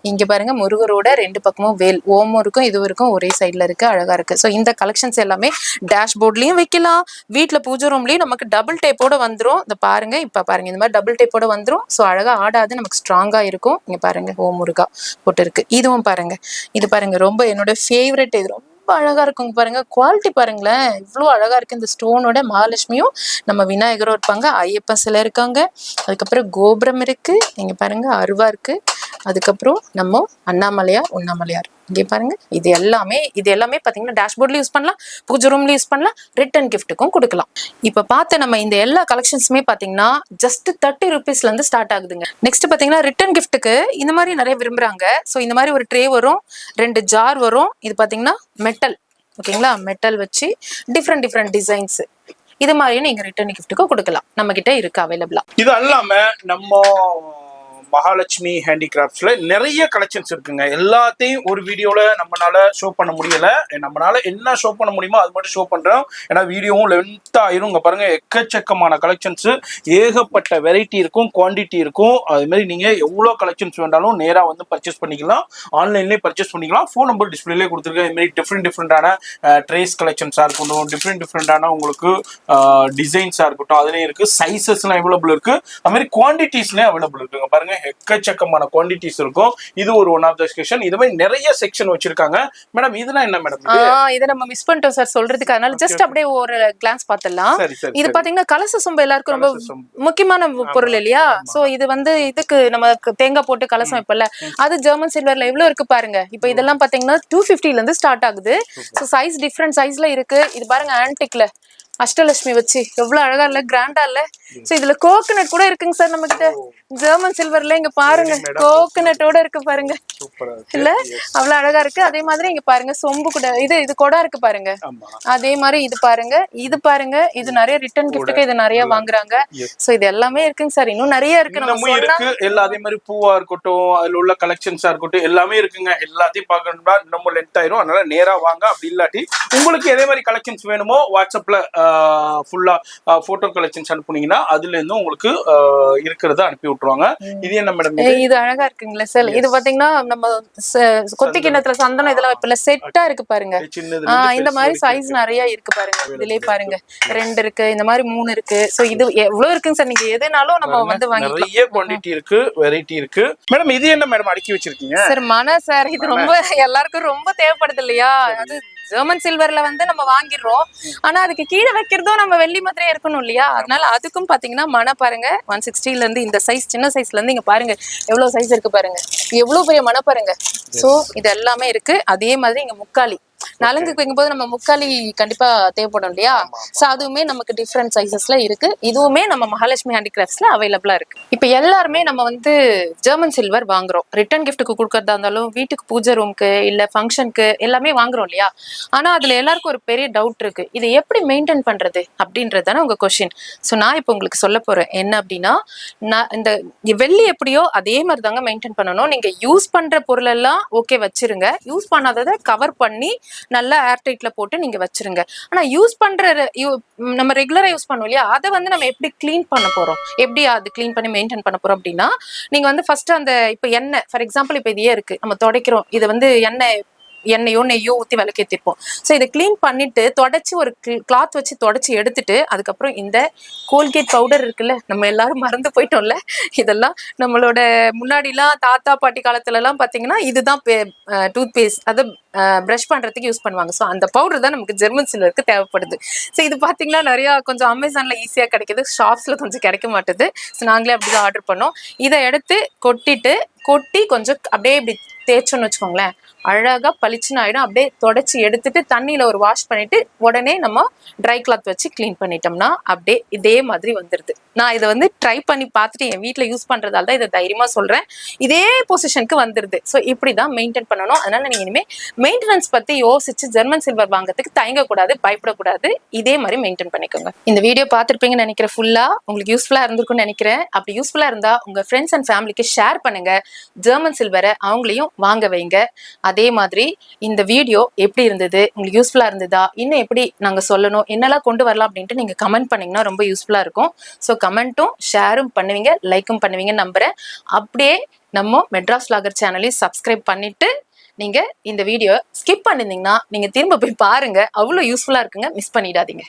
இங்க பாருங்க முருகரோட 2 பக்கமும் வேல், ஓமும் இருக்கும் இதுவும் இருக்கும், ஒரே சைட்ல இருக்கு, அழகா இருக்கு. ஸோ இந்த கலெக்ஷன்ஸ் எல்லாமே டேஷ்போர்ட்லயும் வைக்கலாம், வீட்டுல பூஜை ரூம்லயும் நமக்கு டபுள் டேப்போட வந்துரும். இந்த பாருங்க இப்ப பாருங்க இந்த மாதிரி டபுள் டேப்போட வந்துரும். ஸோ அழகா ஆடாது, நமக்கு ஸ்ட்ராங்கா இருக்கும். இங்க பாருங்க ஓம் முருகா போட்டு இருக்கு. இதுவும் பாருங்க, இது பாருங்க ரொம்ப என்னோட ஃபேவரட். இது ரொம்ப அழகா இருக்குங்க பாருங்க, குவாலிட்டி பாருங்களேன் இவ்வளவு அழகா இருக்கு. இந்த ஸ்டோனோட மகாலட்சுமியும் நம்ம விநாயகரும் இருப்பாங்க, ஐயப்பன் சிலை இருக்காங்க, அதுக்கப்புறம் கோபுரம் இருக்கு, இங்க பாருங்க அருவா இருக்கு, அதுக்கப்புறம் நம்ம உண்ணாமலையார் இங்கே பாருங்க. இது எல்லாமே பாத்தீங்கன்னா டேஷ்போர்ட்ல யூஸ் பண்ணலாம், பூஜை ரூம்ல யூஸ் பண்ணலாம், ரிட்டர்ன் கிஃப்ட்டுக்கும் கொடுக்கலாம். இப்ப பார்த்த நம்ம இந்த எல்லா கலெக்ஷன்ஸுமே பாத்தீங்கன்னா ஜஸ்ட் 30 ருபீஸ்ல இருந்து ஸ்டார்ட் ஆகுதுங்க. நெக்ஸ்ட் பாத்தீங்கன்னா ரிட்டர்ன் கிஃப்ட்டுக்கு இந்த மாதிரி நிறைய விரும்புறாங்க. ஸோ இந்த மாதிரி ஒரு ட்ரே வரும், 2 ஜார் வரும். இது பாத்தீங்கன்னா மெட்டல், ஓகேங்களா, மெட்டல் வச்சு டிஃப்ரெண்ட் டிசைன்ஸ் இது மாதிரியும் நீங்க ரிட்டர்ன் கிஃப்ட்டுக்கும் கொடுக்கலாம், நம்ம கிட்ட இருக்கு அவைலபிளா. இது அல்லாம நம்ம மகாலட்சுமி ஹேண்டிகிராஃப்ட்ஸ்ல நிறைய கலெக்ஷன்ஸ் இருக்குங்க. எல்லாத்தையும் ஒரு வீடியோல நம்மளால ஷோ பண்ண முடியல, நம்மளால என்ன ஷோ பண்ண முடியுமோ அது மட்டும் ஷோ பண்றோம். ஏன்னா வீடியோவும் லென்த் ஆயிரும். இங்க பாருங்க எக்கச்சக்கமான கலெக்ஷன்ஸ், ஏகப்பட்ட வெரைட்டி இருக்கும், குவான்டிட்டி இருக்கும். அது மாதிரி நீங்க எவ்வளவு கலெக்ஷன்ஸ் வேண்டாலும் நேரா வந்து பர்ச்சேஸ் பண்ணிக்கலாம், ஆன்லைன்லயே பர்ச்சேஸ் பண்ணிக்கலாம். ஃபோன் நம்பர் டிஸ்பிளேலே கொடுத்துருக்கேன். இது மாதிரி டிஃப்ரெண்டான ட்ரேஸ் கலெக்ஷன்ஸா இருக்கட்டும், டிஃப்ரெண்டான உங்களுக்கு டிசைன்ஸா இருக்கட்டும், அதுலயும் இருக்கு. சைசஸ்லாம் அவைலபிள் இருக்கு, அது மாதிரி குவான்டிட்டிஸ்லயும் அவைலபிள் இருக்குங்க. பாருங்க எக்கச்சக்கமான குவான்டிட்டிஸ் இருக்கும். இது ஒரு ஒன் ஆஃப் த செக்ஷன். இது மாதிரி நிறைய செக்ஷன் வச்சிருக்காங்க. மேடம் இதெல்லாம் என்ன மேடம்? இத நம்ம மிஸ் பண்ணிட்டோம் சார் சொல்றதுக்கு, அதனால ஜஸ்ட் அப்படியே ஒரு கிளான்ஸ் பார்த்தலாம். இது பாத்தீங்கன்னா கலச சொம்பு எல்லாருக்கும் ரொம்ப முக்கியமான பொருள் இல்லையா. சோ இது வந்து இதுக்கு நம்ம தேங்காய் போட்டு கலசம் வைப்பல, அது ஜெர்மன் சில்வர்ல எவ்வளவு இருக்கு பாருங்க. இப்போ இதெல்லாம் பாத்தீங்கன்னா 250ல இருந்து ஸ்டார்ட் ஆகுது. சோ சைஸ் டிஃப்ரெண்ட் சைஸ்ல இருக்கு. இது பாருங்க ஆன்டிக்ல அஷ்டலட்சுமி வச்சு எவ்வளவு அழகா இல்ல, கிராண்டா இல்ல. சோ இதுல கோகனட் கூட இருக்குங்க சார் நம்ம கிட்ட, ஜெர்மன் சில்வர்ல. இங்க பாருங்க கோகனட்டோட இருக்கு பாருங்க, இல்ல அவ்வளவு அழகா இருக்கு. அதே மாதிரி இங்க பாருங்க சொம்பு கூட, இது கூட இருக்கு பாருங்க. அதே மாதிரி இது பாருங்க இது நிறைய ரிட்டர்ன் கிஃப்ட்டுக்கு இது நிறைய வாங்குறாங்க. சோ இது எல்லாமே இருக்குங்க சார், இன்னும் நிறைய இருக்கு. நம்ம இருக்கு எல்லாம் அதே மாதிரி பூவா இருக்கட்டும், அதுல உள்ள கலெக்ஷன்ஸா இருக்கட்டும், எல்லாமே இருக்குங்க. எல்லாத்தையும் பார்க்கணும்னா ரொம்ப லென்த் ஆயிரும். அதனால நேரா வாங்க. அப்படி இல்லாட்டி உங்களுக்கு எதே மாதிரி கலெக்ஷன்ஸ் வேணுமோ வாட்ஸ்அப்ல ஃபுல்லா போட்டோ கலெக்ஷன்ஸ் அனுப்புனீங்கன்னா அதுல இருந்து உங்களுக்கு இருக்கிறத அனுப்பி விட்டுருவாங்க. இது என்ன மேடம்? இது அழகா இருக்குங்களா சார்? இது பாத்தீங்கன்னா நம்ம கொத்தி கிண்ணத்துல சந்தனம் இதெல்லாம் இப்ப செட்டா இருக்கு பாருங்க. இந்த மாதிரி சைஸ் நிறைய இருக்கு பாருங்க. இதுலயே பாருங்க 2 இருக்கு, இந்த மாதிரி 3 இருக்கு. சோ இது எவ்வளவு இருக்குங்க சார்? நீங்க எதுனாலும் நம்ம வந்து வாங்கிக்கலாம். நிறைய குவாண்டிட்டி இருக்கு, வெரைட்டி இருக்கு. மேடம் இது என்ன மேடம் அடுக்கி வச்சிருக்கீங்க? சார் மன சார், இது ரொம்ப எல்லாருக்கும் ரொம்ப தேவைப்படுது இல்லையா? அது ஜெர்மன் சில்வர்ல வந்து நம்ம வாங்கிடுறோம். ஆனா அதுக்கு கீழே வைக்கிறதும் நம்ம வெள்ளி மாதிரியே இருக்கணும் இல்லையா? அதனால அதுக்கும் பாத்தீங்கன்னா மன பாருங்க 160ல இருந்து இந்த சைஸ், சின்ன சைஸ்ல இருந்து இங்க பாருங்க எவ்வளவு சைஸ் இருக்கு பாருங்க. எவ்வளவு பெரிய மன பாருங்க. சோ இது எல்லாமே இருக்கு. அதே மாதிரி இங்க முக்காலி நலங்குக்கு வைக்கும்போது நம்ம முக்காலி கண்டிப்பா தேவைப்படும் இல்லையா? சோ அதுவுமே நமக்கு டிஃப்ரெண்ட் சைசஸ்ல இருக்கு. இதுவுமே நம்ம மகாலட்சுமி ஹேண்டிகிராஃப்ட்ஸ்ல அவைலபிளா இருக்கு. இப்ப எல்லாருமே நம்ம வந்து ஜெர்மன் சில்வர் வாங்குறோம். ரிட்டர்ன் கிஃப்ட்டுக்கு கொடுக்கறதா இருந்தாலும், வீட்டுக்கு பூஜை ரூமுக்கு இல்ல ஃபங்க்ஷனுக்கு எல்லாமே வாங்குறோம் இல்லையா? ஆனா அதுல எல்லாருக்கும் ஒரு பெரிய டவுட் இருக்கு. இதை எப்படி மெயின்டைன் பண்றது அப்படின்றது தானே உங்க கொஸ்டின். சோ நான் இப்ப உங்களுக்கு சொல்ல போறேன் என்ன அப்படின்னா, நான் இந்த வெள்ளி எப்படியோ அதே மாதிரி தாங்க மெயின்டைன் பண்ணணும். நீங்க யூஸ் பண்ற பொருள் எல்லாம் ஓகே வச்சிருங்க. யூஸ் பண்ணாததை கவர் பண்ணி நல்லா ஏர்டைட்ல போட்டு நீங்க வச்சிருங்க. ஆனா யூஸ் பண்ற நம்ம ரெகுலரா யூஸ் பண்ணுவோம் இல்லையா? அதை வந்து நம்ம எப்படி கிளீன் பண்ண போறோம், எப்படி அது கிளீன் பண்ணி மெயின்டைன் பண்ண போறோம் அப்படின்னா, நீங்க வந்து ஃபர்ஸ்ட் அந்த இப்ப எண்ணெய் ஃபார் எக்ஸாம்பிள் இப்ப இதே இருக்கு, நம்ம துடைக்கிறோம். இதை வந்து எண்ணெயோ நெய்யோ ஊற்றி விளக்கேற்றிருப்போம். ஸோ இதை கிளீன் பண்ணிட்டு தொடச்சி ஒரு கிளாத் வச்சு தொடச்சி எடுத்துட்டு அதுக்கப்புறம் இந்த கோல்கேட் பவுடர் இருக்குல்ல, நம்ம எல்லாரும் மறந்து போயிட்டோம்ல. இதெல்லாம் நம்மளோட முன்னாடிலாம் தாத்தா பாட்டி காலத்துல எல்லாம் பாத்தீங்கன்னா இதுதான் டூத் பேஸ்ட், அதை ப்ரஷ் பண்றதுக்கு யூஸ் பண்ணுவாங்க. ஸோ அந்த பவுடர் தான் நமக்கு ஜெர்மன் சில்வருக்கு தேவைப்படுது. ஸோ இது பாத்தீங்கன்னா நிறைய கொஞ்சம் அமேசான்ல ஈஸியா கிடைக்குது, ஷாப்ஸ்ல கொஞ்சம் கிடைக்க மாட்டுது. ஸோ நாங்களே அப்படிதான் ஆர்டர் பண்ணோம். இதை எடுத்து கொட்டி கொஞ்சம் அப்படியே இப்படி தேய்ச்சோன்னு வச்சுக்கோங்களேன், அழகா பளிச்சுன்னு ஆயிடும். அப்படியே தொடச்சி எடுத்துட்டு தண்ணியில ஒரு வாஷ் பண்ணிட்டு உடனே நம்ம ட்ரை கிளாத் வச்சு கிளீன் பண்ணிட்டோம்னா அப்படியே இதே மாதிரி வந்துருது. நான் இதை வந்து ட்ரை பண்ணி பார்த்துட்டு என் வீட்டில் யூஸ் பண்றதால தான் இதை தைரியமா சொல்றேன். இதே பொசிஷனுக்கு வந்துருது. ஸோ இப்படிதான் மெயின்டைன் பண்ணணும். அதனால நீங்க இனிமே மெயின்டெனன்ஸ் பத்தி யோசிச்சு ஜெர்மன் சில்வர் வாங்குறதுக்கு தயங்கக்கூடாது, பயப்படக்கூடாது. இதே மாதிரி மெயின்டைன் பண்ணிக்கோங்க. இந்த வீடியோ பார்த்துருப்பீங்கன்னு நினைக்கிறேன். ஃபுல்லா உங்களுக்கு யூஸ்ஃபுல்லா இருந்திருக்கும்னு நினைக்கிறேன். அப்படி யூஸ்ஃபுல்லா இருந்தா உங்க ஃப்ரெண்ட்ஸ் அண்ட் ஃபேமிலிக்கு ஷேர் பண்ணுங்க. ஜெர்மன் சில்வரை அவங்களையும் வாங்க வைங்க. அதே மாதிரி இந்த வீடியோ எப்படி இருந்தது, உங்களுக்கு யூஸ்ஃபுல்லா இருந்ததா, இன்னும் எப்படி நாங்க சொல்லணும், என்னெல்லாம் கொண்டு வரலாம் அப்படின்ட்டு நீங்க கமெண்ட் பண்ணீங்கன்னா ரொம்ப யூஸ்ஃபுல்லா இருக்கும். ஸோ கமெண்ட்டும் ஷேரும் பண்ணுவீங்க, லைக்கும் பண்ணுவீங்க நம்புறேன். அப்படியே நம்ம மெட்ராஸ் வ்ளாகர் சேனலையும் சப்ஸ்கிரைப் பண்ணிட்டு நீங்க இந்த வீடியோ ஸ்கிப் பண்ணிருந்தீங்கன்னா நீங்க திரும்ப போய் பாருங்க. அவ்வளவு யூஸ்ஃபுல்லா இருக்குங்க, மிஸ் பண்ணிடாதீங்க.